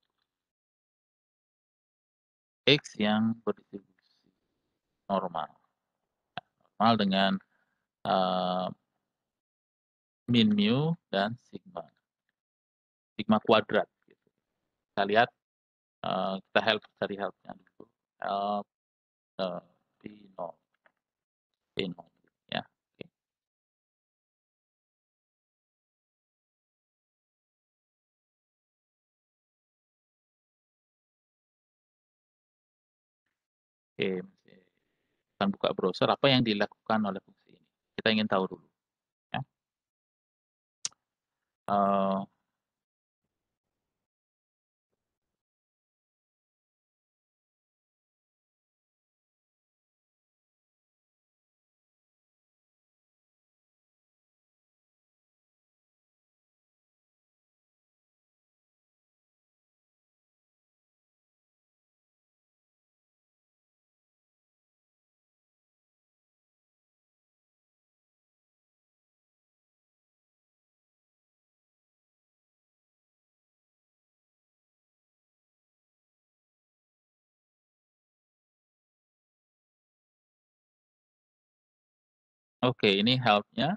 Speaker 1: X yang berdistribusi normal. Normal dengan, eee, min mu dan sigma. Sigma kuadrat gitu. Kita lihat, kita cari help-nya dulu. Help, eee, P0 P0 ya, oke. Oke, masih akan buka browser, apa yang dilakukan oleh fungsi ini? Kita ingin tahu dulu ya. Eee, oke, ini help-nya.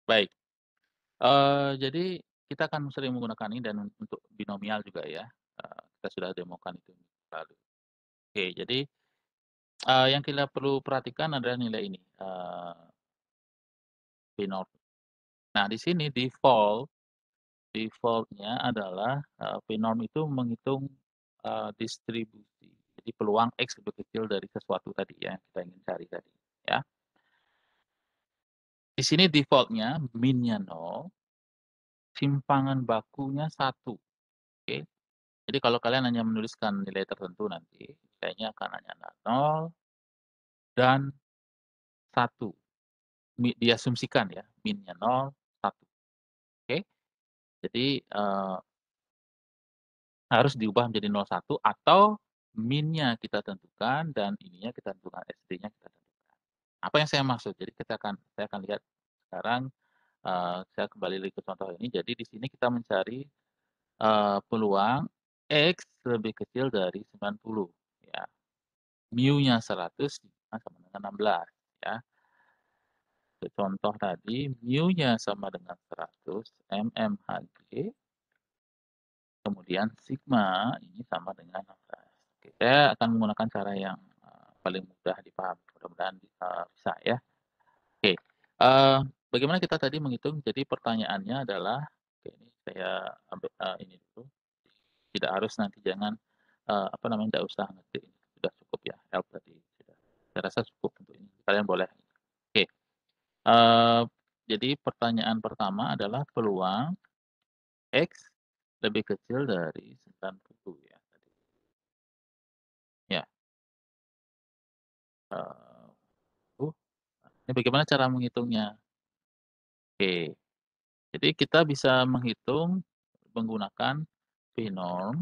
Speaker 1: Baik, jadi kita akan sering menggunakan ini dan untuk binomial juga ya, kita sudah demokan itu minggu lalu. Oke, jadi, yang kita perlu perhatikan adalah nilai ini, P0. Nah, di sini default Default-nya adalah, binom itu menghitung, distribusi. Jadi peluang X lebih kecil dari sesuatu tadi ya, yang kita ingin cari tadi, ya. Di sini default-nya min-nya 0, simpangan bakunya 1, oke. Jadi kalau kalian hanya menuliskan nilai tertentu nanti, nilainya akan hanya 0 dan 1. Diasumsikan ya, min-nya 0, 1, oke. Jadi, harus diubah menjadi 01 atau min-nya kita tentukan dan ininya kita tentukan, SD-nya kita tentukan. Apa yang saya maksud? Jadi saya akan lihat sekarang, saya kembali lagi ke contoh ini. Jadi di sini kita mencari, peluang X lebih kecil dari 90 ya. Mu-nya 100 sama dengan 16 ya. Untuk contoh tadi mu-nya sama dengan 100 mmHg, kemudian sigma ini sama dengan 16. Oke, saya akan menggunakan cara yang, paling mudah dipahami, mudah-mudahan, bisa ya. Oke, bagaimana kita tadi menghitung? Jadi pertanyaannya adalah oke ini saya ambil, ini dulu, tidak harus nanti jangan, apa namanya, tidak usah ngetik, sudah cukup ya help tadi sudah. Saya rasa cukup untuk ini, kalian boleh. Oke, jadi pertanyaan pertama adalah peluang X lebih kecil dari 90 ya tadi. Ya, eee, uh, ini bagaimana cara menghitungnya? Oke, jadi kita bisa menghitung menggunakan binom.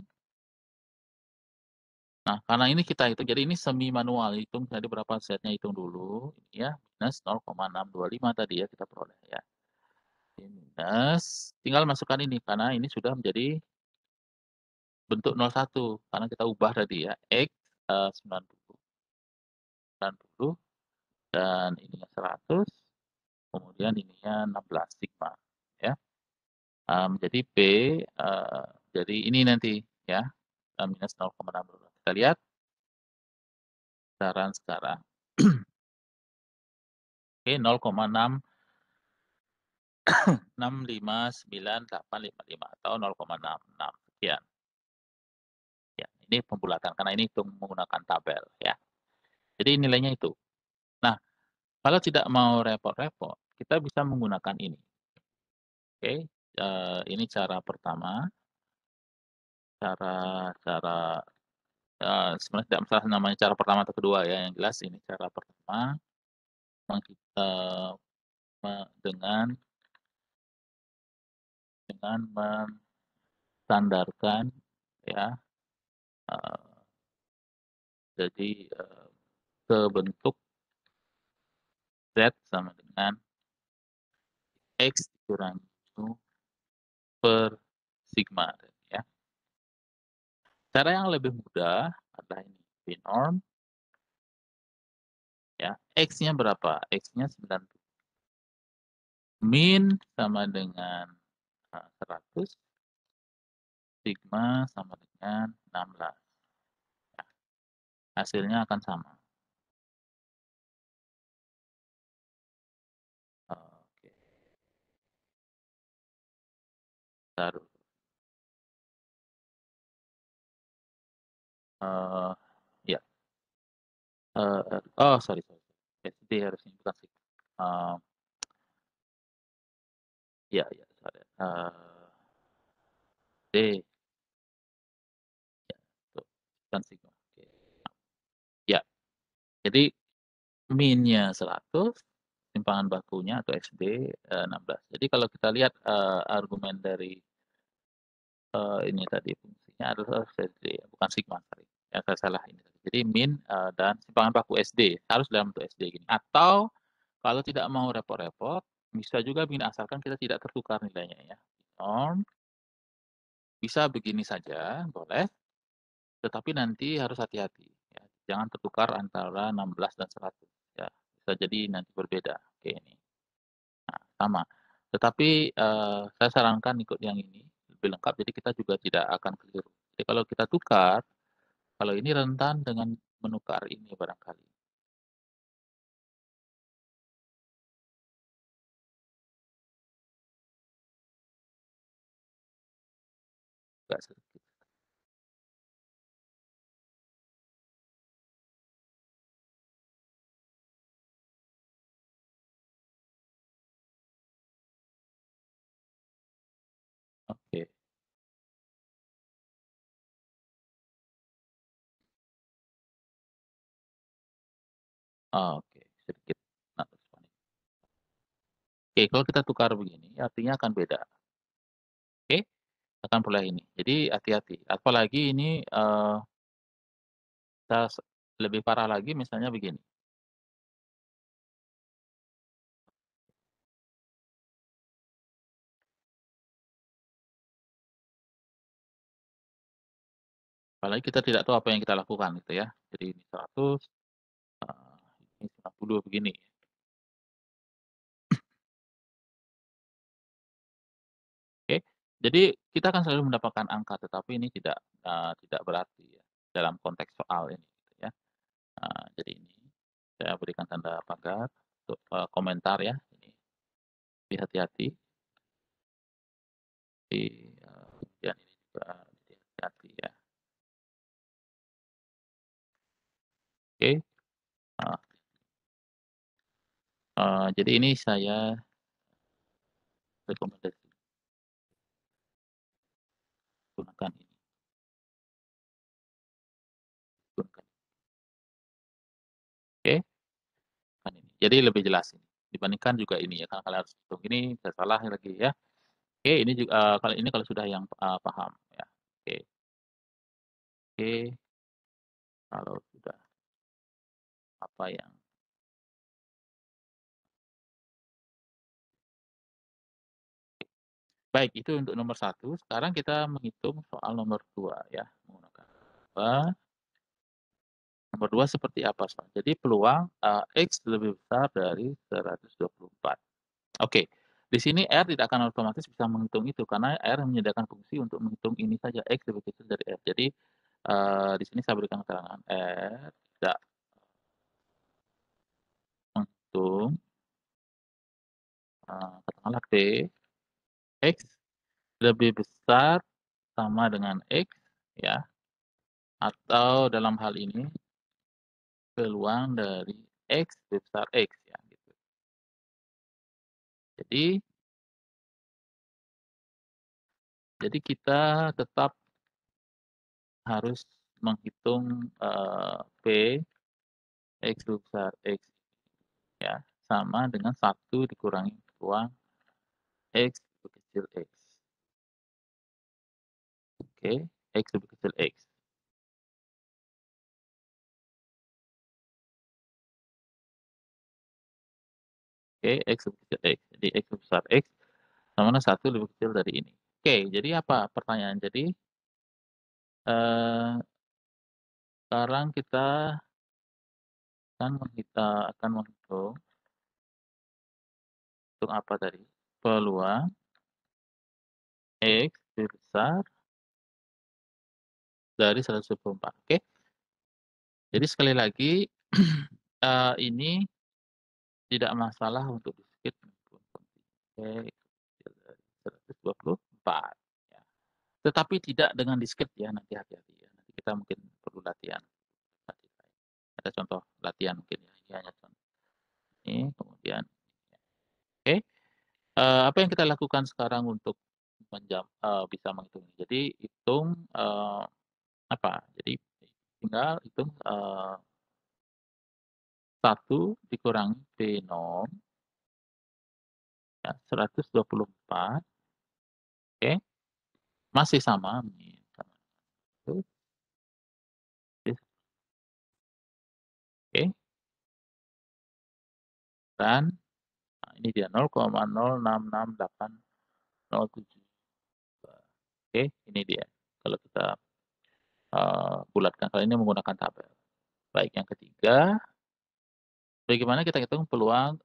Speaker 1: Nah, karena ini kita hitung, jadi ini semi manual, hitung tadi berapa setnya hitung dulu, ini ya, minus 0,625 tadi ya kita peroleh ya. Ini minus, tinggal masukkan ini, karena ini sudah menjadi bentuk 01, karena kita ubah tadi ya, X, 90, 90 dan ininya 100, kemudian ininya 16 sigma, ya. Jadi B, jadi ini nanti ya, minus 0,625. Kita lihat sekarang. Oke, 0,65985 atau 0,66 sekian. Ya, ini pembulatan karena ini hitung menggunakan tabel ya. Jadi nilainya itu. Nah, kalau tidak mau repot-repot, kita bisa menggunakan ini. Oke, ini cara pertama, cara cara, sebenarnya tidak masalah namanya cara pertama atau kedua ya, yang jelas ini cara pertama eee, dengan menstandarkan ya, eee, jadi, ke bentuk Z sama dengan X dikurangi mu per sigma ya. Cara yang lebih mudah adalah ini, binom ya, X-nya berapa? X-nya 90. Min sama dengan, 100, sigma sama dengan 16. Ya, hasilnya akan sama. Oke, taruh, eee, ya, oh sorry, SD harusnya bukan sigma, iya, sorry, D, ya, tuh, bukan sigma, oke. Ya, jadi min-nya 100, simpangan bakunya atau SD, 16. Jadi kalau kita lihat, argumen dari, ini tadi fungsinya adalah SD ya, bukan sigma, sorry. Ya saya salah ini tadi. Jadi min, dan simpangan baku SD, harus dalam bentuk SD gini. Atau kalau tidak mau repot-repot, bisa juga begini, asalkan kita tidak tertukar nilainya ya. Binom, bisa begini saja, boleh, tetapi nanti harus hati-hati ya, jangan tertukar antara 16 dan 100 ya, bisa jadi nanti berbeda. Oke ini. Nah, sama. Tetapi, saya sarankan ikut yang ini, lebih lengkap, jadi kita juga tidak akan keliru. Jadi kalau kita tukar, kalau ini rentan dengan menukar ini barangkali. agak sedikit. Oke. Oke, sedikit nafas panik. Oke, kalau kita tukar begini, artinya akan beda, oke? Akan pola ini. Jadi hati-hati, apalagi ini, kita lebih parah lagi misalnya begini, apalagi kita tidak tahu apa yang kita lakukan gitu ya. Jadi ini 100, ini 90 begini, oke? Jadi kita akan selalu mendapatkan angka, tetapi ini tidak berarti ya dalam konteks soal ini gitu ya. Jadi ini saya berikan tanda pagar untuk, komentar ya, ini hati-hati, kemudian ini juga hati-hati ya, oke? Eee jadi ini saya rekomendasi gunakan ini, gunakan, oke? Kan ini. Jadi lebih jelas ini, dibandingkan juga ini ya, karena kalian harus hitung ini bisa salah lagi ya. Oke, ini juga kalau ini kalau sudah yang, paham ya. Oke, oke, kalau sudah apa yang baik itu untuk nomor satu. Sekarang kita menghitung soal nomor 2 ya, menggunakan apa, nomor 2 seperti apa Soal. Jadi peluang, X lebih besar dari 124. Oke, di sini R tidak akan otomatis bisa menghitung itu, karena R menyediakan fungsi untuk menghitung ini saja, X lebih kecil dari R. Jadi, di sini saya berikan keterangan R tidak menghitung, katakanlah T, X lebih besar sama dengan X ya, atau dalam hal ini peluang dari X lebih besar X ya, gitu. Jadi jadi kita tetap harus menghitung, P, X lebih besar X ya, sama dengan 1 dikurangi peluang X lebih kecil X, oke, X lebih kecil X, oke, X lebih kecil X. Jadi X lebih besar X sama dengan 1 lebih kecil dari ini. Oke, jadi apa pertanyaan? Jadi, eee, sekarang kita akan menghitung untuk apa tadi? Peluang X lebih besar dari 124, oke? Jadi sekali lagi, ini tidak masalah untuk di-skip maupun kontinu, oke, kecil dari 124 ya. Tetapi tidak dengan di-skip ya, nanti hati-hati ya, nanti kita mungkin perlu latihan tadi. Ada contoh latihan mungkin ya, ini hanya contoh ini, kemudian oke, apa yang kita lakukan sekarang untuk bisa menghitung ini? Jadi hitung, apa, jadi tinggal hitung, 1 dikurangi P0 ya, 124, oke, masih sama nih, sama itu, oke, dan nah ini dia 0,066807. Oke, ini dia. Kalau kita, bulatkan, kalau ini menggunakan tabel. Baik, yang ketiga, bagaimana kita hitung peluang,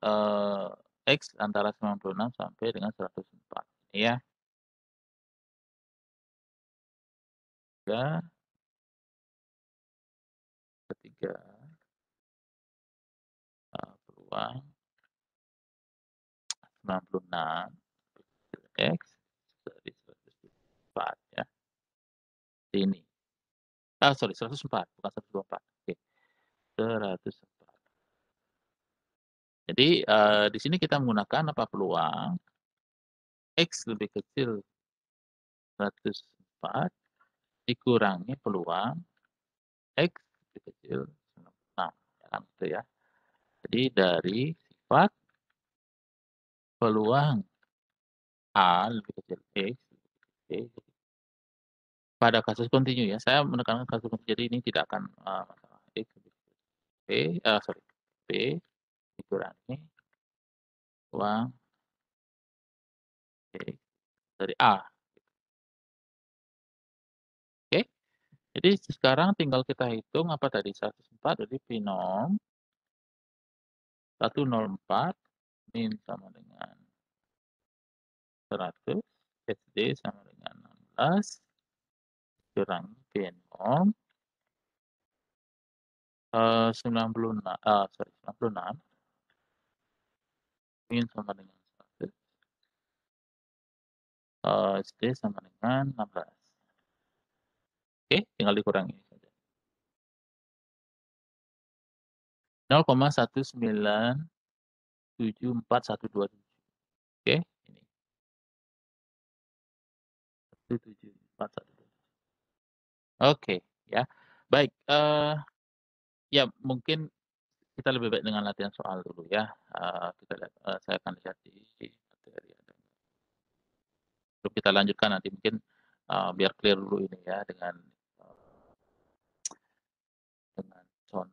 Speaker 1: X antara 96 sampai dengan 104. Ini ya, ketiga ketiga, peluang 96 X dari 104 ya. seperti ini. Sorry 104 bukan 124, oke, 104. Jadi, di sini kita menggunakan apa, peluang X lebih kecil 104 dikurangi peluang X lebih kecil 96, ya kan, gitu ya. Jadi dari sifat peluang A lebih kecil X, Oke, pada kasus kontinu ya, saya menekankan kasus kontinu, jadi ini tidak akan, masalah X lebih kecil B, sorry, B dikurangi peluang X dari A, oke. Jadi sekarang tinggal kita hitung apa tadi, 104 jadi P0 104 min sama dengan 100, SD sama dengan 16 kurangi P0, 96, sorry 96 min sama dengan 100, SD sama dengan 16. Oke, tinggal dikurangi saja. 0,1974127. Oke, ini 17412. Oke, ya. Baik, ya mungkin kita lebih baik dengan latihan soal dulu ya, kita lihat, saya akan lihat di materi ada. Sebelum kita lanjutkan nanti mungkin, biar clear dulu ini ya dengan contoh.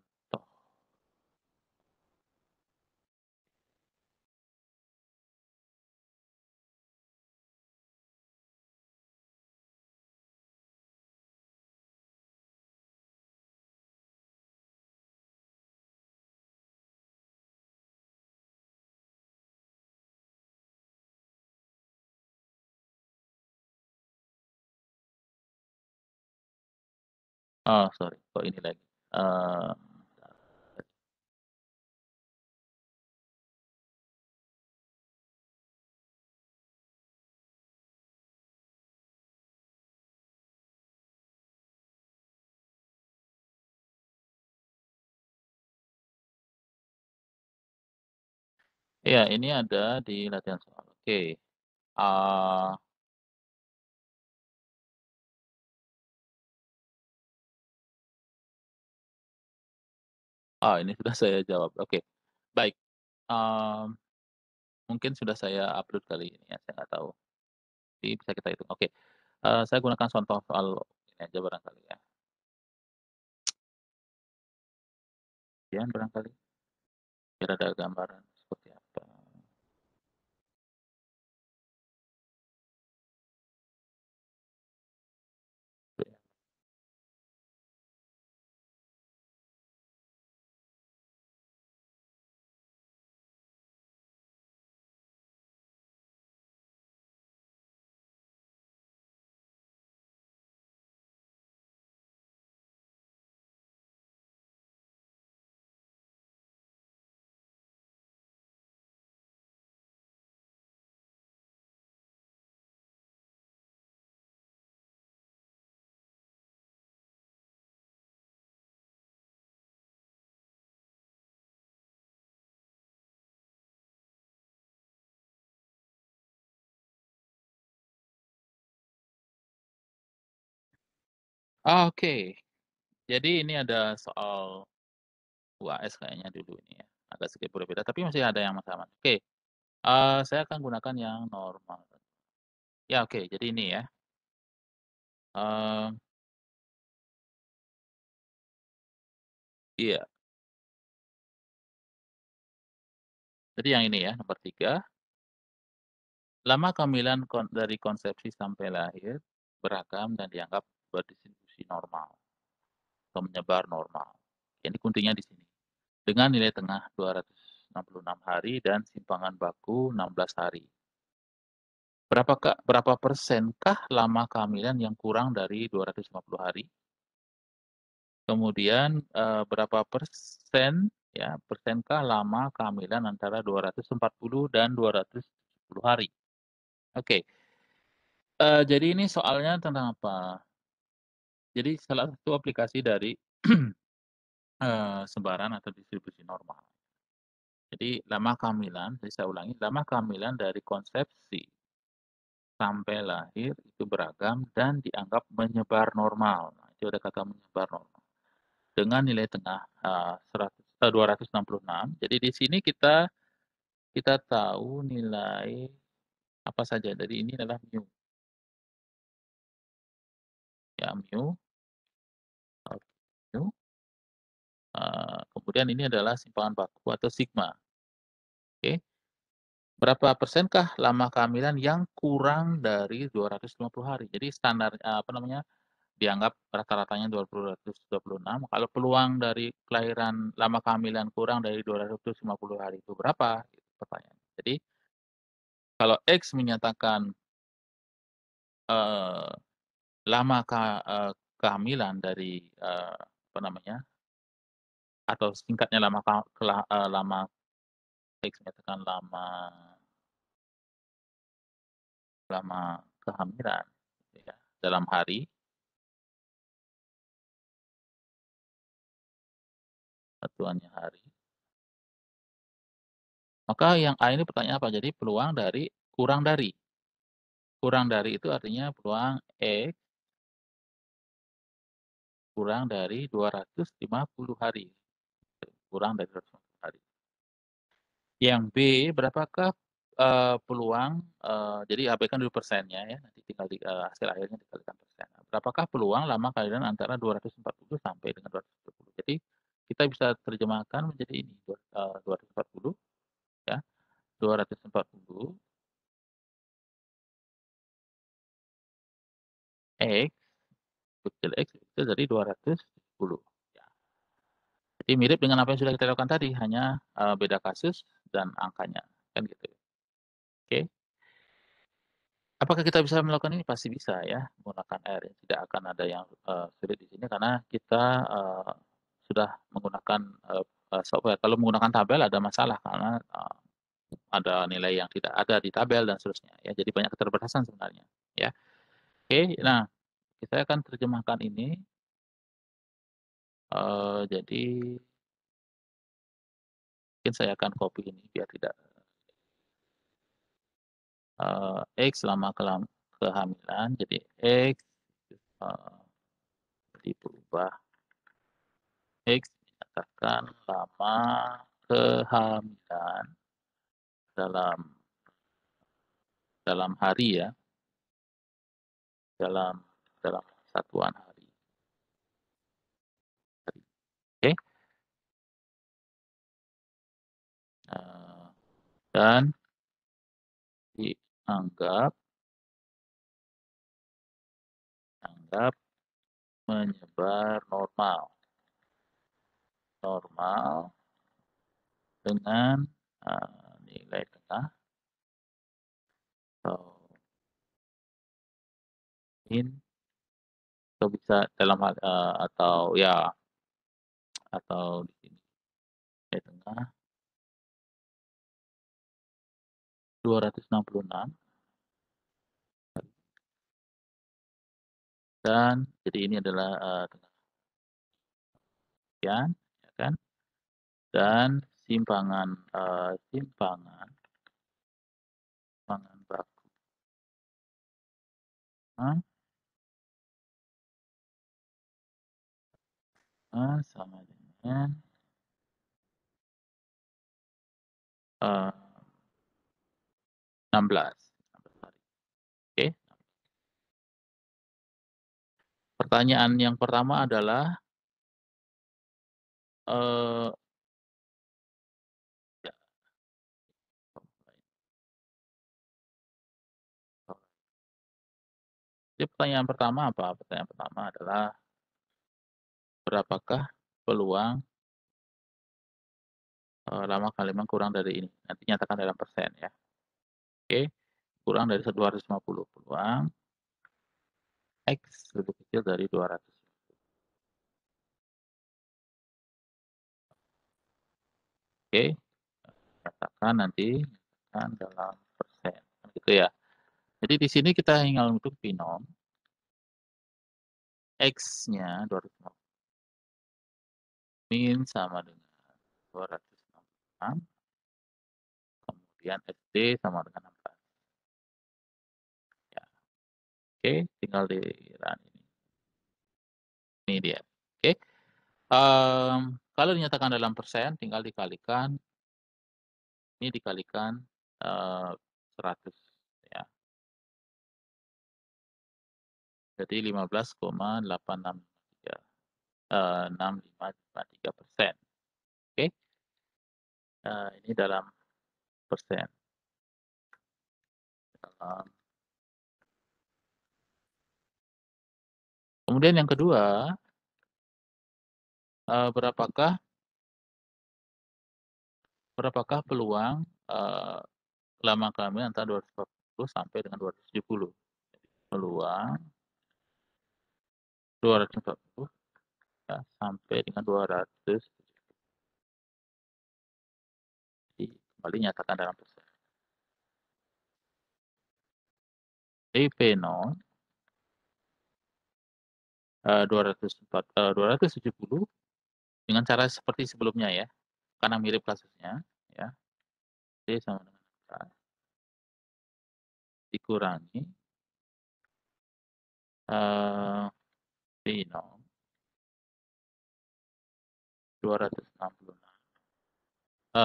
Speaker 1: Oh sorry, kok ini lagi, eee, iya ini ada di latihan soal, oke. eee, ini sudah saya jawab, oke. Baik, mmm, mungkin sudah saya upload kali ini ya, saya nggak tahu. Jadi bisa kita hitung, oke. Saya gunakan contoh soal ini aja barangkali ya, ujian barangkali, biar ada gambaran seperti apa. Gitu ya. Oke, jadi ini ada soal UAS kayaknya dulu ini ya, agak sedikit berbeda, tapi masih ada yang sama. Oke, saya akan gunakan yang normal. Ya oke, jadi ini ya, eee, iya, jadi yang ini ya, nomor 3. Lama kehamilan dari konsepsi sampai lahir beragam dan dianggap berdistribusi normal atau menyebar normal. Ini kuntinya di sini. Dengan nilai tengah 266 hari dan simpangan baku 16 hari. Berapa persenkah lama kehamilan yang kurang dari 250 hari? Kemudian, berapa persen ya, persenkah lama kehamilan antara 240 dan 270 hari? Oke, jadi ini soalnya tentang apa? Jadi salah satu aplikasi dari, sebaran atau distribusi normal. Jadi lama kehamilan, saya ulangi, lama kehamilan dari konsepsi sampai lahir itu beragam dan dianggap menyebar normal. Nah, itu ada kata menyebar normal. Dengan nilai tengah, 266. Jadi di sini kita tahu nilai apa saja. Jadi ini adalah mu, ya mu, mu, kemudian ini adalah simpangan baku atau sigma, oke. Berapa persenkah lama kehamilan yang kurang dari 250 hari? Jadi standar, apa namanya, dianggap rata-ratanya 226, kalau peluang dari kelahiran lama kehamilan kurang dari 250 hari itu berapa? Gitu pertanyaannya. Jadi kalau X menyatakan, eee, lama kehamilan dari, apa namanya, atau singkatnya lama X menyatakan lama lama kehamilan, gitu ya, dalam hari, satuannya hari. Maka yang A ini pertanyaan apa? Jadi peluang dari kurang dari. Kurang dari itu artinya peluang X kurang dari 250 hari. Kurang dari 250 hari. Yang B, berapakah, peluang, jadi abaikan dulu persennya ya, nanti tinggal hasil akhirnya dikalikan persen. Berapakah peluang lama kehamilan antara 240 sampai dengan 270. Jadi kita bisa terjemahkan menjadi ini, 240 ya, 240 X kecil X itu dari 270 ya. Jadi mirip dengan apa yang sudah kita lakukan tadi, hanya, beda kasus dan angkanya, kan gitu. Oke. Apakah kita bisa melakukan ini? Pasti bisa ya, menggunakan R. Tidak akan ada yang, sulit di sini karena kita, sudah menggunakan, software. Kalau menggunakan tabel ada masalah karena, ada nilai yang tidak ada di tabel dan seterusnya ya, jadi banyak keterbatasan sebenarnya, ya. Oke, nah, saya akan terjemahkan ini, jadi mungkin saya akan copy ini biar tidak, X selama kehamilan, jadi X, eee, jadi berubah X menyatakan lama kehamilan dalam dalam hari ya, dalam dalam satuan hari. Oke, eee, dan dianggap anggap menyebar normal normal dengan, nilai tengah atau min, atau bisa dalam hal, atau ya, atau di sini nilai tengah 266 dan jadi ini adalah, tengah sekian, ya kan, dan simpangan, simpangan baku sama dengan, 16 16 hari. Oke. Pertanyaan yang pertama adalah, eee, ya, jadi pertanyaan pertama apa? Pertanyaan pertama adalah berapakah peluang, lama kalimat kurang dari ini? Nanti nyatakan dalam persen ya. Oke, kurang dari 250 peluang X lebih kecil dari 200. Oke, katakan nanti nyatakan dalam persen, kan gitu ya. Jadi di sini kita tinggal untuk binom X-nya 250 min sama dengan 266, kemudian SD sama dengan 16. Ya, oke, tinggal di-run ini. Ini dia, oke. Kalau dinyatakan dalam persen tinggal dikalikan, ini dikalikan, 100 ya. Jadi 15,8653, 6553%. Oke, ini dalam persen. Dalam kemudian yang kedua, berapakah berapakah peluang, lama-kelamin antara 240 sampai dengan 270? Peluang 240 ya, sampai dengan 200, jadi kembali nyatakan dalam persen. Jadi P0, 270 dengan cara seperti sebelumnya ya, karena mirip kasusnya ya, D sama dengan 16 dikurangi, P0 266,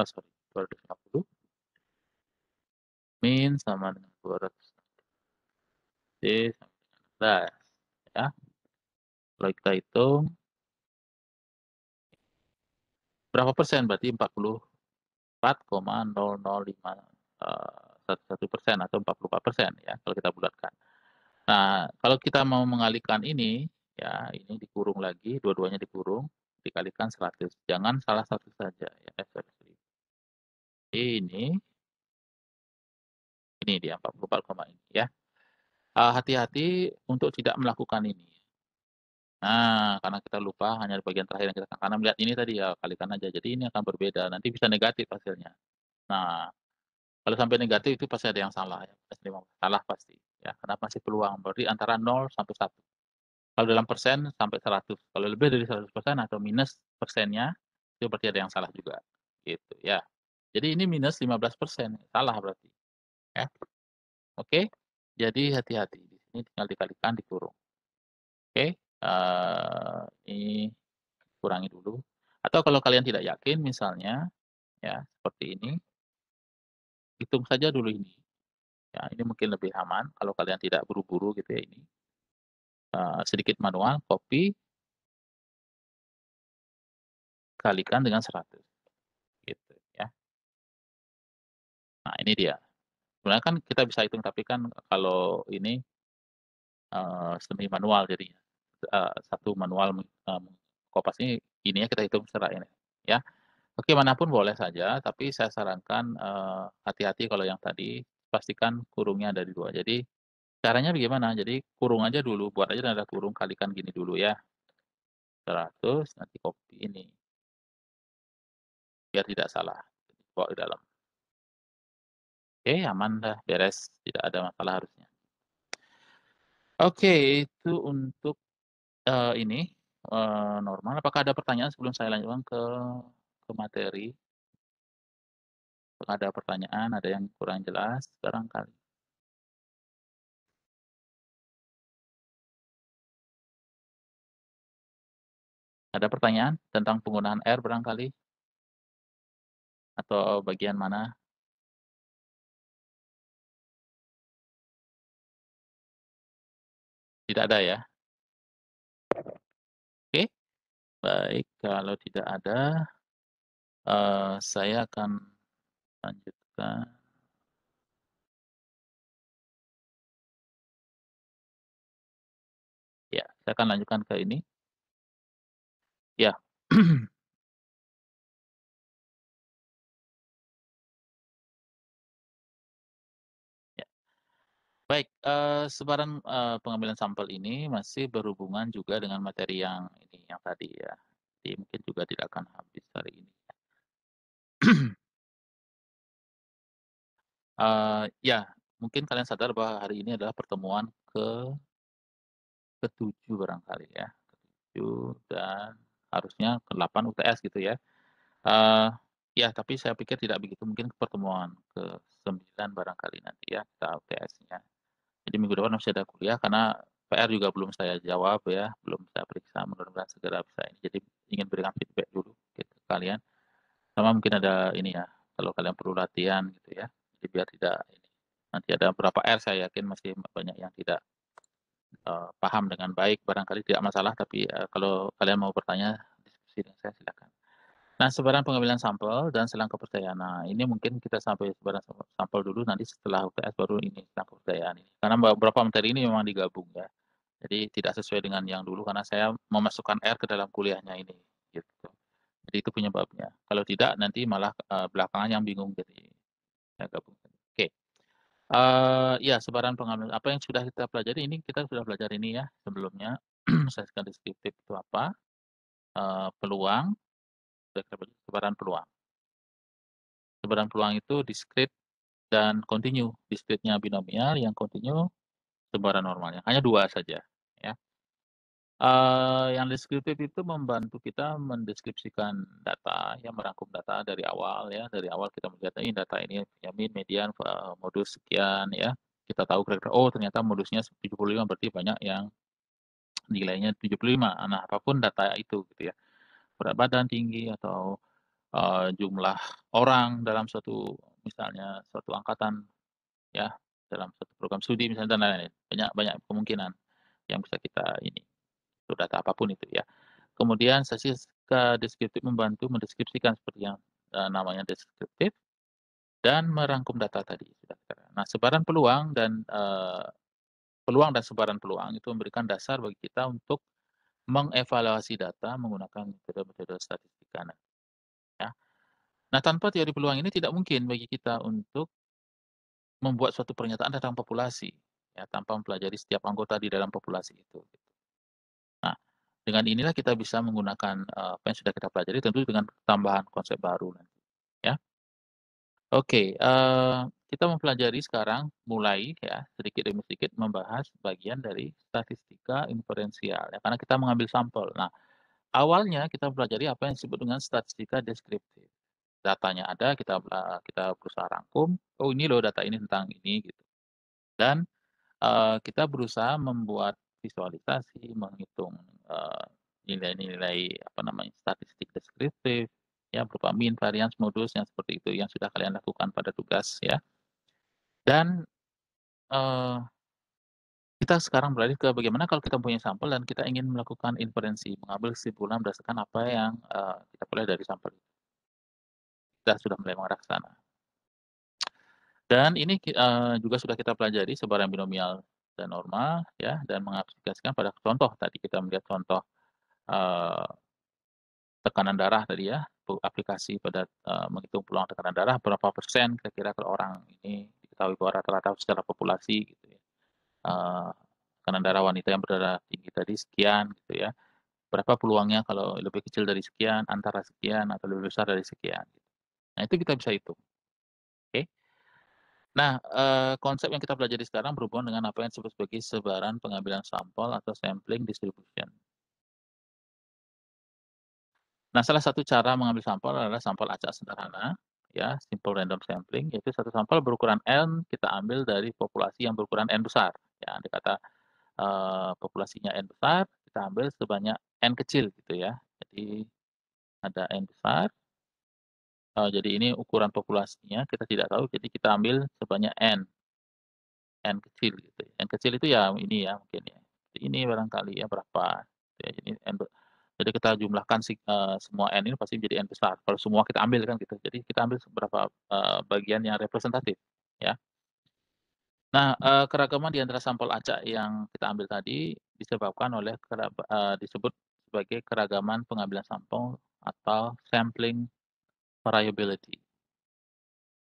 Speaker 1: sorry, 250 min sama dengan 200 D sama dengan 16 ya. Kalau kita hitung berapa persen, berarti 44,0051% atau 44% ya kalau kita bulatkan. Nah, kalau kita mau mengalihkan ini, ya ini dikurung lagi, dua-duanya dikurung, dikalikan 100, jangan salah satu saja ya, sorry. Ini dia 44, ini ya. Hati-hati untuk tidak melakukan ini. Nah, karena kita lupa hanya di bagian terakhir yang kita karena melihat ini tadi ya kalikan aja, jadi ini akan berbeda, nanti bisa negatif hasilnya. Nah, kalau sampai negatif itu pasti ada yang salah ya, salah pasti ya, karena masih peluang, berarti antara 0 sampai 1. Kalau dalam persen sampai 100, kalau lebih dari 100% atau minus persennya, itu berarti ada yang salah juga, gitu ya. Jadi ini minus 15%, salah berarti, ya. Oke? Jadi hati-hati, di sini tinggal dikalikan, dikurung. Oke, ini kurangi dulu, atau kalau kalian tidak yakin misalnya, ya seperti ini, hitung saja dulu ini, ya ini mungkin lebih aman kalau kalian tidak buru-buru gitu ya ini, sedikit manual, copy, kalikan dengan 100, gitu ya. Nah ini dia. Sebenarnya kan kita bisa hitung, tapi kan kalau ini, semi manual jadinya. Satu manual Kopas ini ya kita hitung secara ini, ya. Oke, manapun boleh saja, tapi saya sarankan, hati-hati kalau yang tadi, pastikan kurungnya ada di 2. Jadi, caranya bagaimana? Jadi kurung aja dulu, buat aja tanda kurung, kalikan gini dulu ya, 100, nanti copy ini, biar tidak salah, bawa di dalam. Oke, aman dah, beres, tidak ada masalah harusnya. Oke, itu untuk ini, normal. Apakah ada pertanyaan sebelum saya lanjutkan ke materi? Apakah ada pertanyaan, ada yang kurang jelas barangkali? Ada pertanyaan tentang penggunaan R barangkali? Atau bagian mana? Tidak ada ya? Oke, baik, kalau tidak ada, saya akan lanjutkan. Ya, saya akan lanjutkan ke ini. Ya. Ya. Baik, sebaran, pengambilan sampel ini masih berhubungan juga dengan materi yang ini, yang tadi ya. Jadi mungkin juga tidak akan habis hari ini. Ya, mungkin kalian sadar bahwa hari ini adalah pertemuan ke ke-7 barangkali ya, ke-7 dan harusnya ke-8 UTS gitu ya. Eee, ya tapi saya pikir tidak begitu, mungkin pertemuan ke-9 barangkali nanti ya kita UTS-nya. Jadi minggu depan masih ada kuliah karena PR juga belum saya jawab ya, belum saya periksa, mudah-mudahan segera bisa ini. Jadi ingin berikan feedback dulu gitu ke kalian, sama mungkin ada ini ya, kalau kalian perlu latihan gitu ya, jadi biar tidak ini, nanti ada beberapa R saya yakin masih banyak yang tidak paham dengan baik, barangkali tidak masalah, tapi kalau kalian mau bertanya, diskusi dengan saya silakan. Nah, sebaran pengambilan sampel dan selang kepercayaan. Nah, ini mungkin kita sampai sebaran sampel dulu, nanti setelah UTS baru ini selang kepercayaan ini. Karena beberapa materi ini memang digabung ya. Jadi tidak sesuai dengan yang dulu karena saya memasukkan R ke dalam kuliahnya ini, gitu. Jadi itu penyebabnya. Kalau tidak nanti malah belakangan yang bingung, jadi saya gabung. Oke. Ya, sebaran pengambilan apa yang sudah kita pelajari ini, kita sudah belajar ini ya sebelumnya. Misalkan deskriptif itu apa, peluang, sebaran peluang. Sebaran peluang itu diskrit dan kontinu. Diskritnya binomial, yang kontinu sebaran normalnya. Hanya 2 saja, ya. Yang deskriptif itu membantu kita mendeskripsikan data, ya merangkum data dari awal ya, dari awal kita melihat, ini data ini punya mean, median, modus sekian ya. Kita tahu kira-kira, oh ternyata modusnya 75 berarti banyak yang nilainya 75. Nah, apapun data itu gitu ya. Berat badan, tinggi, atau jumlah orang dalam suatu misalnya suatu angkatan ya, dalam satu program studi misalnya dan lain-lain. Banyak banyak kemungkinan yang bisa kita ini, itu data apapun itu ya. Kemudian sesi deskriptif membantu mendeskripsikan seperti yang, namanya deskriptif dan merangkum data tadi sudah kita. Nah, sebaran peluang dan sebaran peluang itu memberikan dasar bagi kita untuk mengevaluasi data menggunakan metode-metode statistika ya. Nah, tanpa teori peluang ini tidak mungkin bagi kita untuk membuat suatu pernyataan tentang populasi, ya, tanpa mempelajari setiap anggota di dalam populasi itu, gitu. Nah, dengan inilah kita bisa menggunakan, apa yang sudah kita pelajari tentu dengan tambahan konsep baru nanti, ya. Oke, kita mempelajari sekarang mulai ya, sedikit demi sedikit membahas bagian dari statistika inferensial ya, karena kita mengambil sampel. Nah, awalnya kita pelajari apa yang disebut dengan statistika deskriptif. Datanya ada, kita berusaha rangkum, "Oh ini loh data ini tentang ini," gitu. Dan kita berusaha membuat visualisasi, menghitung, nilai-nilai, apa namanya, statistik deskriptif, ya berupa mean, variance, modus, yang seperti itu, yang sudah kalian lakukan pada tugas ya. Dan, eee, kita sekarang beralih ke bagaimana kalau kita punya sampel dan kita ingin melakukan inferensi, mengambil kesimpulan berdasarkan apa yang, kita peroleh dari sampel itu. Kita sudah mulai mengarah ke sana. Dan ini juga sudah kita pelajari sebaran binomial dan normal ya, dan mengaplikasikan pada contoh tadi kita melihat contoh, eee, tekanan darah tadi ya, aplikasi pada, menghitung peluang tekanan darah berapa persen kira-kira kalau orang ini diketahui bahwa rata-rata secara populasi gitu ya, tekanan darah wanita yang berdarah tinggi tadi sekian gitu ya, berapa peluangnya kalau lebih kecil dari sekian, antara sekian, atau lebih besar dari sekian. Nah itu kita bisa hitung, oke. Nah, konsep yang kita pelajari sekarang berhubungan dengan apa yang disebut sebagai sebaran pengambilan sampel atau sampling distribution. Nah, salah satu cara mengambil sampel adalah sampel acak sederhana, ya, simple random sampling, yaitu satu sampel berukuran N kita ambil dari populasi yang berukuran N besar. Ya, andai kata, populasinya N besar, kita ambil sebanyak N kecil gitu ya. Jadi ada N besar, jadi ini ukuran populasinya kita tidak tahu, jadi kita ambil sebanyak N. N kecil gitu ya. N kecil itu ya ini ya mungkin ya, ini barangkali ya berapa gitu ya. Jadi jadi kita jumlahkan semua N ini pasti menjadi N besar. Kalau semua kita ambil kan gitu. Jadi kita ambil beberapa, bagian yang representatif ya. Nah, keragaman di antara sampel acak yang kita ambil tadi disebabkan oleh disebut sebagai keragaman pengambilan sampel atau sampling variability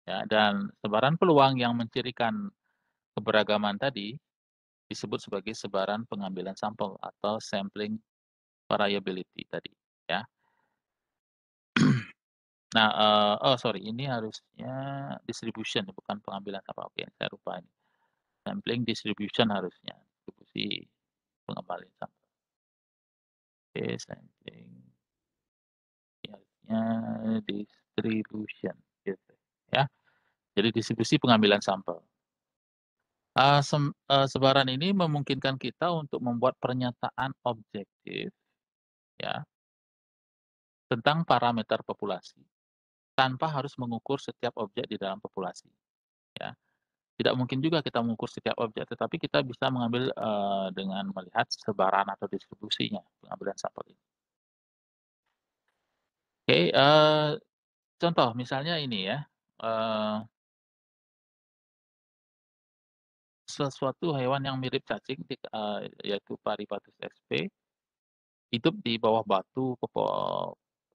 Speaker 1: ya, dan sebaran peluang yang mencirikan keberagaman tadi disebut sebagai sebaran pengambilan sampel atau sampling variability tadi, ya. Nah, oh sorry ini harusnya distribution bukan pengambilan sampel, oke saya lupa ini. Sampling distribution harusnya, distribusi. pengembalian sampel. Oke, sampling, artinya distribution, gitu ya. Jadi distribusi pengambilan sampel. Sebaran ini memungkinkan kita untuk membuat pernyataan objektif ya, tentang parameter populasi, tanpa harus mengukur setiap objek di dalam populasi, ya. Tidak mungkin juga kita mengukur setiap objek, tetapi kita bisa mengambil, dengan melihat sebaran atau distribusinya pengambilan sampel ini. Oke, contoh misalnya ini ya, eee, sesuatu hewan yang mirip cacing yaitu Paripatus sp, hidup di bawah batu,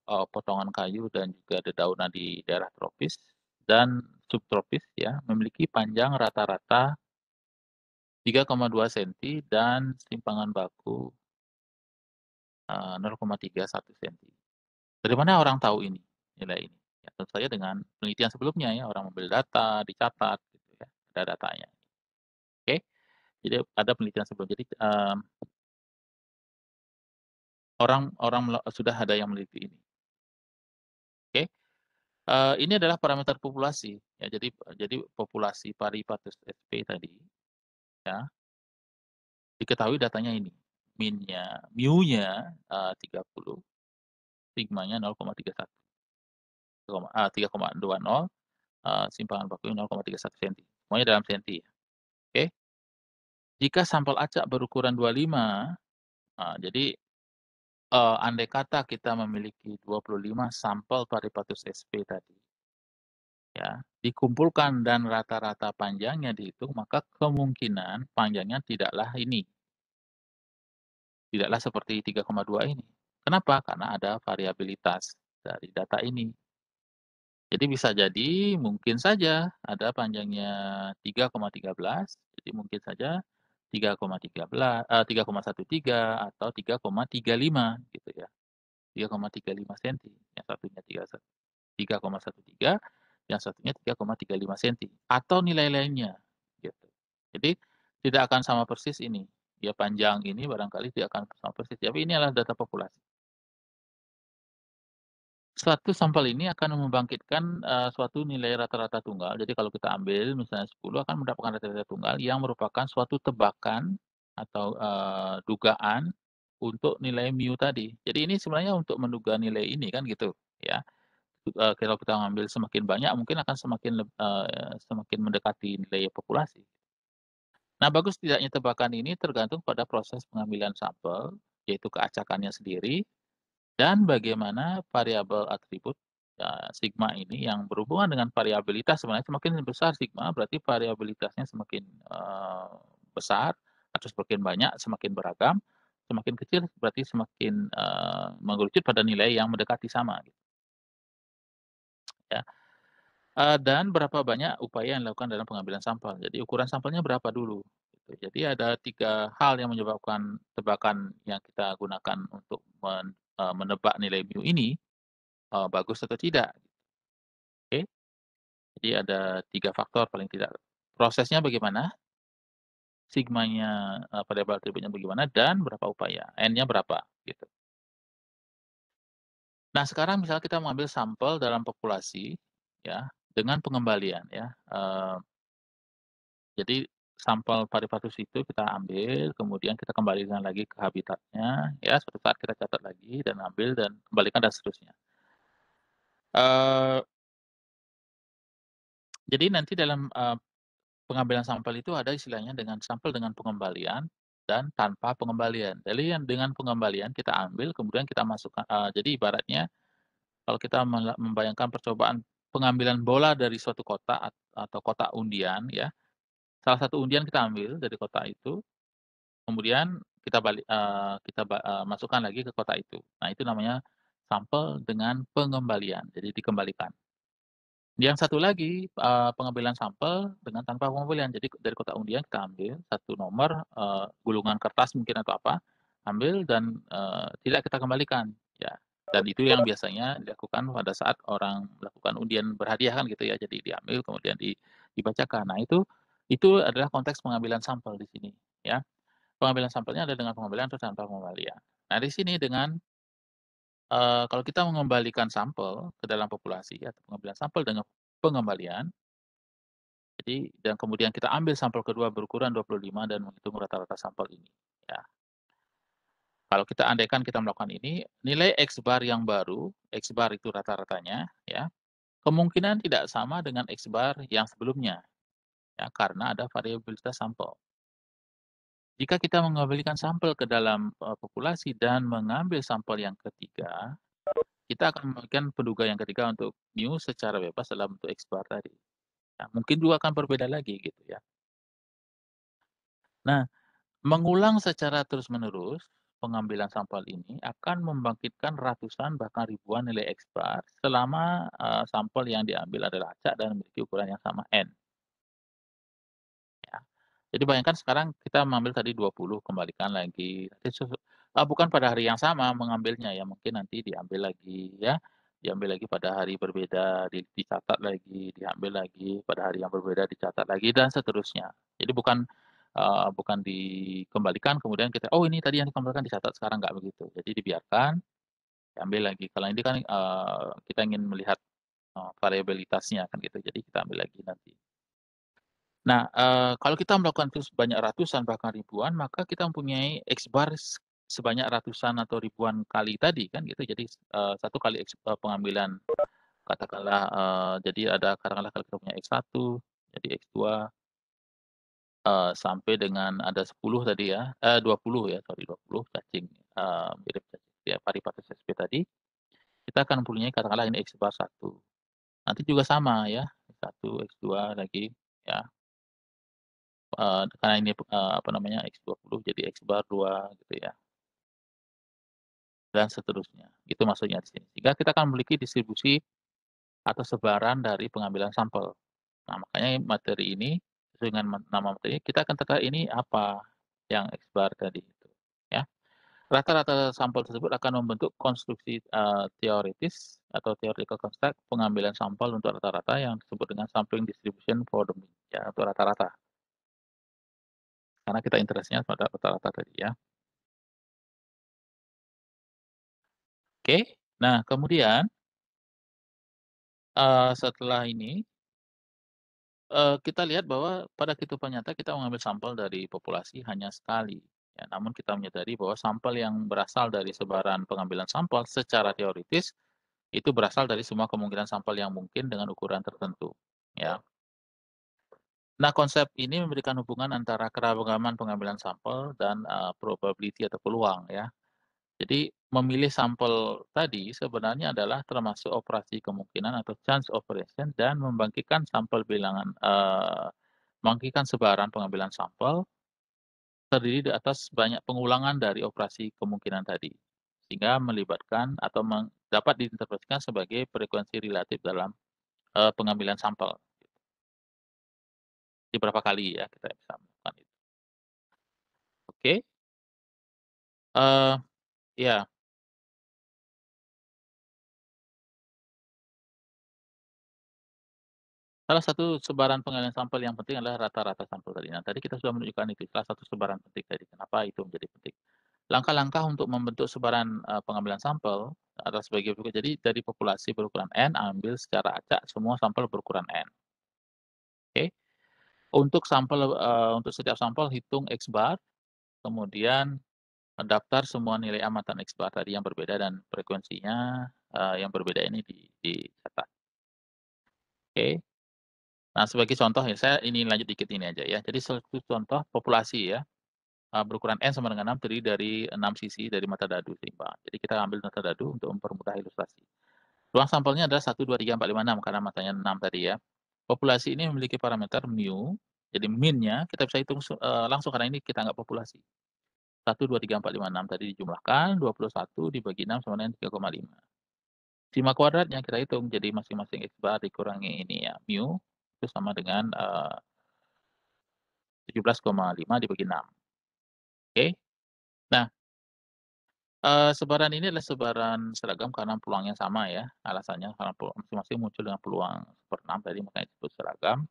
Speaker 1: potongan kayu dan juga dedaunan di daerah tropis dan subtropis ya, memiliki panjang rata-rata 3,2 senti dan simpangan baku, 0,31 senti. Dari mana orang tahu ini, nilai ini? Ya tentu saja dengan penelitian sebelumnya ya, orang mengambil data, dicatat gitu ya, ada datanya. Oke, jadi ada penelitian sebelum. Jadi, orang orang sudah ada yang meneliti ini, oke. Ini adalah parameter populasi ya, jadi populasi Paripatus sp tadi ya, diketahui datanya ini, mu-nya, 30, sigmanya 0,31, 3,20, simpangan bakunya 0,31 senti, semuanya dalam senti ya, oke. Jika sampel acak berukuran 25, jadi, andai kata kita memiliki 25 sampel Paripatus sp tadi ya, dikumpulkan dan rata-rata panjangnya dihitung, maka kemungkinan panjangnya tidaklah seperti 3,2 ini. Kenapa? Karena ada variabilitas dari data ini. Jadi bisa jadi mungkin saja ada panjangnya 3,13, jadi mungkin saja 3,13 atau 3,35 gitu ya, 3,35 senti, yang satunya 3,13, yang satunya 3,35 senti, atau nilai lainnya, gitu. Jadi tidak akan sama persis ini, ya panjang ini barangkali tidak akan sama persis, tapi ini adalah data populasi. Suatu sampel ini akan membangkitkan, suatu nilai rata-rata tunggal. Jadi kalau kita ambil misalnya 10 akan mendapatkan rata-rata tunggal yang merupakan suatu tebakan atau, dugaan untuk nilai mu tadi. Jadi ini sebenarnya untuk menduga nilai ini kan gitu, ya. Kalau kita ngambil semakin banyak mungkin akan semakin mendekati nilai populasi. Nah, bagus tidaknya tebakan ini tergantung pada proses pengambilan sampel, yaitu keacakannya sendiri dan bagaimana variabel atribut, sigma ini yang berhubungan dengan variabilitas sebenarnya semakin besar sigma berarti variabilitasnya semakin, besar atau semakin banyak, semakin beragam, semakin kecil berarti semakin, mengerucut pada nilai yang mendekati sama gitu ya. Dan berapa banyak upaya yang dilakukan dalam pengambilan sampel. Jadi ukuran sampelnya berapa dulu, gitu. Jadi ada 3 hal yang menyebabkan tebakan yang kita gunakan untuk menebak nilai mu ini, bagus atau tidak, oke. Jadi ada 3 faktor paling tidak. Prosesnya bagaimana, sigmanya, variabel atributnya bagaimana, dan berapa upaya, N-nya berapa, gitu. Nah sekarang misalnya kita mengambil sampel dalam populasi, ya, dengan pengembalian ya, jadi sampel Paripatus itu kita ambil, kemudian kita kembalikan lagi ke habitatnya, ya suatu saat kita catat lagi dan ambil dan kembalikan dan seterusnya. Eee, jadi nanti dalam, pengambilan sampel itu ada istilahnya dengan sampel dengan pengembalian dan tanpa pengembalian. Jadi yang dengan pengembalian kita ambil kemudian kita masukkan jadi ibaratnya kalau kita membayangkan percobaan pengambilan bola dari suatu kotak atau kotak undian ya, salah satu undian kita ambil dari kotak itu. Kemudian kita masukkan lagi ke kotak itu. Nah, itu namanya sampel dengan pengembalian, jadi dikembalikan. Yang satu lagi, pengambilan sampel dengan tanpa pengembalian. Jadi dari kotak undian kita ambil satu nomor, gulungan kertas mungkin atau apa, ambil dan, tidak kita kembalikan, ya. Dan itu yang biasanya dilakukan pada saat orang melakukan undian berhadiah kan gitu ya. Jadi diambil kemudian dibacakan. Nah, itu adalah konteks pengambilan sampel di sini, ya. pengambilan sampelnya ada dengan pengembalian atau tanpa pengembalian. Nah, di sini dengan, kalau kita mengembalikan sampel ke dalam populasi atau pengambilan sampel dengan pengembalian, jadi dan kemudian kita ambil sampel kedua berukuran 25 dan menghitung rata-rata sampel ini, ya. Kalau kita andaikan kita melakukan ini, nilai X bar yang baru, X bar itu rata-ratanya, ya, kemungkinan tidak sama dengan X bar yang sebelumnya, ya, karena ada variabilitas sampel. Jika kita mengembalikan sampel ke dalam, populasi dan mengambil sampel yang ketiga, kita akan memberikan penduga yang ketiga untuk mu secara bebas dalam bentuk X bar tadi. Nah, mungkin juga akan berbeda lagi gitu ya. Nah, mengulang secara terus-menerus pengambilan sampel ini akan membangkitkan ratusan bahkan ribuan nilai X bar selama, sampel yang diambil adalah acak dan memiliki ukuran yang sama N, ya. Jadi bayangkan sekarang kita mengambil tadi 20, kembalikan lagi, nanti bukan pada hari yang sama mengambilnya ya, mungkin nanti diambil lagi ya, diambil lagi pada hari berbeda, dicatat lagi, diambil lagi, pada hari yang berbeda dicatat lagi, dan seterusnya. Jadi bukan dikembalikan kemudian kita, "Oh ini tadi yang dikembalikan dicatat, sekarang nggak begitu." Jadi dibiarkan, diambil lagi. Kalau ini kan, kita ingin melihat, variabilitasnya kan gitu, jadi kita ambil lagi nanti. Nah, kalau kita melakukan itu sebanyak ratusan bahkan ribuan, maka kita mempunyai X bar sebanyak ratusan atau ribuan kali tadi kan gitu. Jadi, 1 kali pengambilan katakanlah, jadi ada katakanlah kalau kita punya X1, jadi X2, sampai dengan ada 10 tadi ya, 20 ya, sorry 20 cacing, mirip cacing ya Paripatus sp tadi, kita akan mempunyai katakanlah ini X bar 1. Nanti juga sama ya, X1, X2 lagi ya. Karena ini, apa namanya, X20 jadi X bar 2 gitu ya, dan seterusnya. Itu maksudnya di sini. Sehingga kita akan memiliki distribusi atau sebaran dari pengambilan sampel. Nah, makanya materi ini sesuai dengan nama materi, kita akan teka ini apa yang X bar tadi itu, ya. Rata-rata sampel tersebut akan membentuk konstruksi, teoritis atau theoretical construct pengambilan sampel untuk rata-rata yang disebut dengan sampling distribution for the mean, ya, untuk rata-rata. Karena kita interest-nya pada rata-rata tadi ya. Oke. Nah, kemudian, setelah ini, kita lihat bahwa pada kehidupan nyata kita mengambil sampel dari populasi hanya sekali, ya. Namun kita menyadari bahwa sampel yang berasal dari sebaran pengambilan sampel secara teoritis, itu berasal dari semua kemungkinan sampel yang mungkin dengan ukuran tertentu, ya. Nah, konsep ini memberikan hubungan antara keragaman pengambilan sampel dan, probability atau peluang, ya. Jadi, memilih sampel tadi sebenarnya adalah termasuk operasi kemungkinan atau chance operation dan membangkitkan sampel bilangan membangkitkan sebaran pengambilan sampel terdiri di atas banyak pengulangan dari operasi kemungkinan tadi. Sehingga melibatkan atau dapat diinterpretasikan sebagai frekuensi relatif dalam, pengambilan sampel. Jadi berapa kali ya kita bisa melakukan itu. Oke, eee, iya. Salah satu sebaran pengalihan sampel yang penting adalah rata-rata sampel tadi. Nah, tadi kita sudah menunjukkan itu, salah satu sebaran penting tadi, kenapa itu menjadi penting. Langkah-langkah untuk membentuk sebaran, pengambilan sampel adalah sebagai berikut. Jadi dari populasi berukuran N, ambil secara acak semua sampel berukuran N, oke. Untuk setiap sampel hitung X bar, kemudian daftar semua nilai amatan X bar tadi yang berbeda dan frekuensinya, yang berbeda ini dicatat, oke. Nah, sebagai contoh ya, saya ini lanjut dikit ini aja ya. Jadi satu contoh populasi ya, berukuran N sama dengan 6 terdiri dari 6 sisi dari mata dadu seimbang. Jadi kita ambil mata dadu untuk mempermudah ilustrasi. Ruang sampelnya adalah 1, 2, 3, 4, 5, 6 karena matanya 6 tadi ya. Populasi ini memiliki parameter mu, jadi min-nya kita bisa hitung langsung karena ini kita anggap populasi. 1, 2, 3, 4, 5, 6 tadi dijumlahkan, 21 dibagi 6 sama dengan 3,5. Sima kuadratnya kita hitung, jadi masing-masing X bar dikurangi ini ya, mu itu sama dengan, 17,5 dibagi 6, oke. Nah, sebaran ini adalah sebaran seragam karena peluangnya sama ya, alasannya karena masing-masing muncul dengan peluang 1/6 tadi makanya disebut seragam.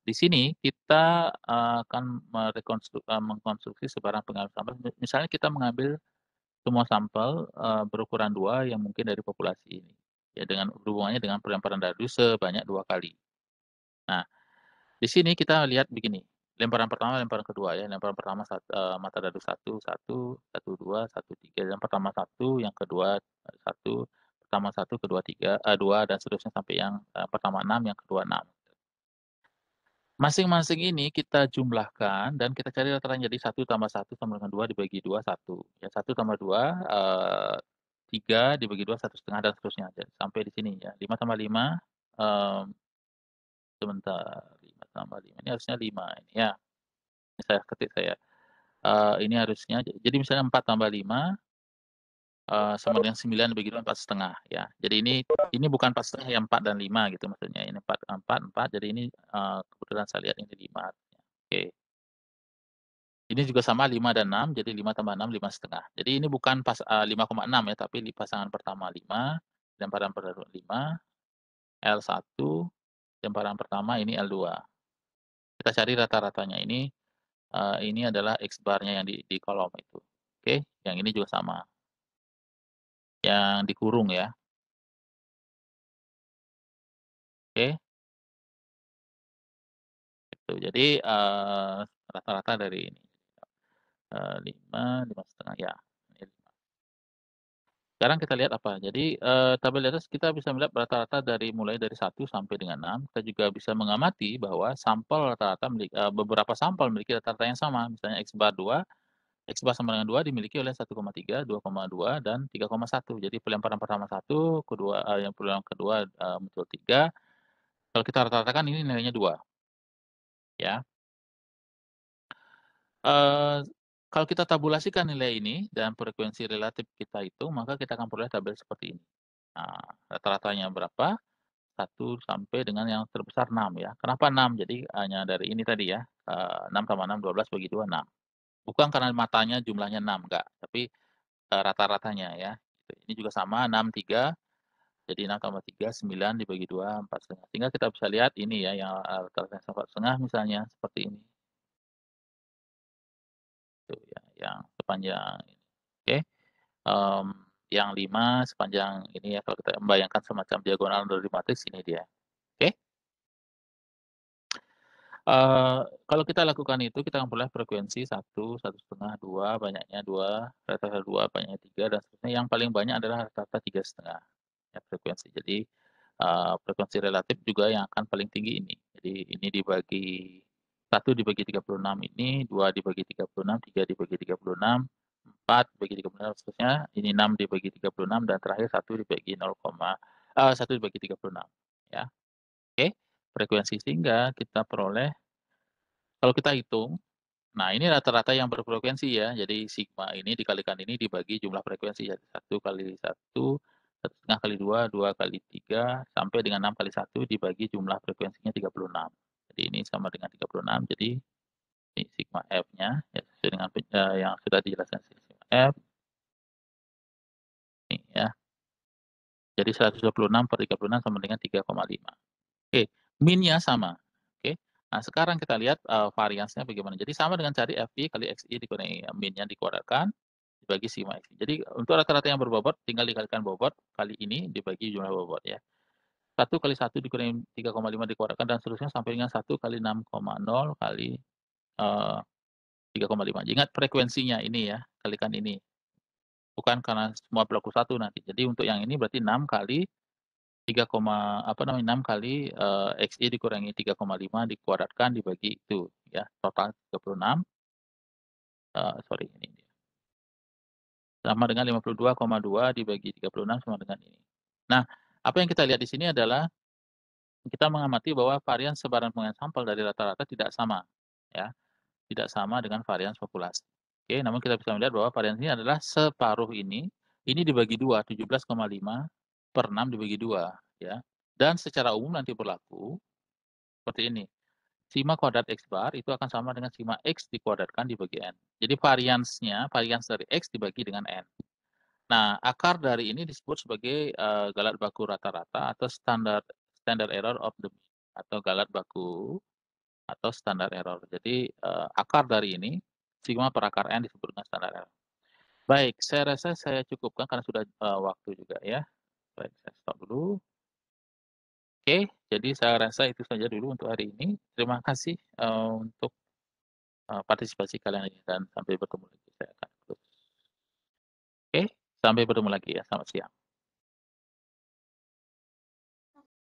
Speaker 1: Di sini kita, akan mengkonstruksi sebarang pengambilan sampel, misalnya kita mengambil semua sampel, berukuran 2 yang mungkin dari populasi ini, ya dengan berhubungannya dengan pelemparan dadu sebanyak 2 kali. Nah, di sini kita lihat begini, lemparan pertama, lemparan kedua ya, lemparan pertama mata dadu 1, 1, 1, 2, 1, 3, yang pertama 1, yang kedua, 1, pertama 1, kedua 3, 2 dan seterusnya sampai yang, pertama 6, yang kedua 6. Masing-masing ini kita jumlahkan dan kita cari rata-ratanya, jadi 1 tambah 1 sama dengan 2 dibagi 2, 1. Ya 1 tambah 2, 3 dibagi 2, 1,5 dan seterusnya aja sampai di sini ya. 5 tambah 5, mmm, sebentar, 5 tambah 5 ini harusnya 5 ini ya, ini saya ketik saya, ini harusnya jadi misalnya 4 tambah 5, sama dengan 9 dibagi 2, 4,5 ya. Jadi ini bukan 4,5 ya, 4 dan 5 gitu maksudnya, ini 4, 4, 4, jadi ini, kebetulan saya lihat ini 5 harusnya. Oke. Ini juga sama 5 dan 6, jadi 5 tambah 6, 5,5. Jadi ini bukan 5,6 ya, tapi di pasangan pertama 5, lemparan kedua 5, L1, lemparan pertama ini L2. Kita cari rata-ratanya ini adalah X bar-nya yang di kolom itu. Oke, yang ini juga sama, yang dikurung ya, oke, gitu. Jadi, rata-rata dari ini, 5, 5,5 ya, ini. Sekarang kita lihat apa, jadi, tabel di atas kita bisa melihat rata-rata mulai dari 1 sampai dengan 6, kita juga bisa mengamati bahwa sampel rata-rata beberapa sampel memiliki rata-rata yang sama, misalnya X bar 2, X bar sama dengan 2 dimiliki oleh 1,3, 2,2, dan 3,1. Jadi pelemparan pertama 1, yang peluang kedua, muncul 3, kalau kita rata-ratakan ini nilainya 2, ya. Eee, Kalau kita tabulasikan nilai ini dan frekuensi relatif kita hitung, maka kita akan peroleh tabel seperti ini. Nah, rata-ratanya berapa? 1 sampai dengan yang terbesar 6 ya. Kenapa 6? Jadi hanya dari ini tadi ya, 6 tambah 6, 12 bagi 2, 6. Bukan karena matanya jumlahnya 6, enggak, tapi, rata-ratanya ya, gitu. Ini juga sama 6, 3, jadi 6 tambah 3, 9 dibagi 2, 4,5. Sehingga kita bisa lihat ini ya, yang, rata-ratanya 4,5 misalnya, seperti ini, tuh ya, yang sepanjang ini, oke. Mmm, yang 5 sepanjang ini ya, kalau kita membayangkan semacam diagonal dari matriks, ini dia, oke. Kalau kita lakukan itu, kita akan peroleh frekuensi 1, 1,5, 2, banyaknya 2, rata-rata 2, banyaknya 3, dan seterusnya. Yang paling banyak adalah rata-rata 3,5 ya frekuensi. Jadi, frekuensi relatif juga yang akan paling tinggi ini. Jadi ini dibagi 1 dibagi 36 ini, 2 dibagi 36, 3 dibagi 36, 4 dibagi 36, seterusnya. Ini 6 dibagi 36, dan terakhir 1 dibagi 1 dibagi 36 ya, oke. Frekuensi sehingga kita peroleh kalau kita hitung, nah ini rata-rata yang berfrekuensi ya, jadi sigma ini dikalikan ini dibagi jumlah frekuensi ya, 1 kali 1, 1,5 kali 2, 2 kali 3, sampai dengan 6 kali 1 dibagi jumlah frekuensinya 36. Jadi ini sama dengan 36, jadi ini sigma F-nya ya sesuai dengan yang sudah dijelaskan sigma F, ini ya. Jadi 126 per 36 sama dengan 3,5. Oke, min-nya sama, oke. Nah, sekarang kita lihat, variansnya bagaimana. Jadi sama dengan cari FI kali XI dikurangi min-nya dikuadratkan, dibagi sigma XI. Jadi untuk rata-rata yang berbobot tinggal dikalikan bobot kali ini dibagi jumlah bobot ya. 1 kali 1 dikurangi 3,5 dikuadratkan dan seterusnya sampai dengan 1 kali 6,0 kali, 3,5. Ingat frekuensinya ini ya, kalikan ini. Bukan karena semua berlaku 1 nanti. Jadi untuk yang ini berarti 6 kali 6 kali, XI dikurangi 3,5 dikuadratkan dibagi itu ya, total 36, sorry ini dia, sama dengan 52,2 dibagi 36 sama dengan ini. Nah, apa yang kita lihat di sini adalah kita mengamati bahwa varian sebaran penggunaan sampel dari rata-rata tidak sama ya, tidak sama dengan varian populasi. Oke, namun kita bisa melihat bahwa varian ini adalah separuh ini dibagi 2, 17,5 per 6 dibagi 2 ya. Dan secara umum nanti berlaku seperti ini. Sigma kuadrat X bar itu akan sama dengan sigma X dikuadratkan dibagi N. Jadi varians dari X dibagi dengan N. Nah, akar dari ini disebut sebagai, galat baku rata-rata atau standard error of the mean, atau galat baku atau standar error. Jadi, akar dari ini, sigma per akar n disebut dengan standar error. Baik, saya rasa saya cukupkan karena sudah, waktu juga ya. Baik, saya stop dulu. Oke, jadi saya rasa itu saja dulu untuk hari ini. Terima kasih, untuk, partisipasi kalian ini dan sampai bertemu lagi. Saya akan close. Oke, sampai bertemu lagi ya, selamat siang.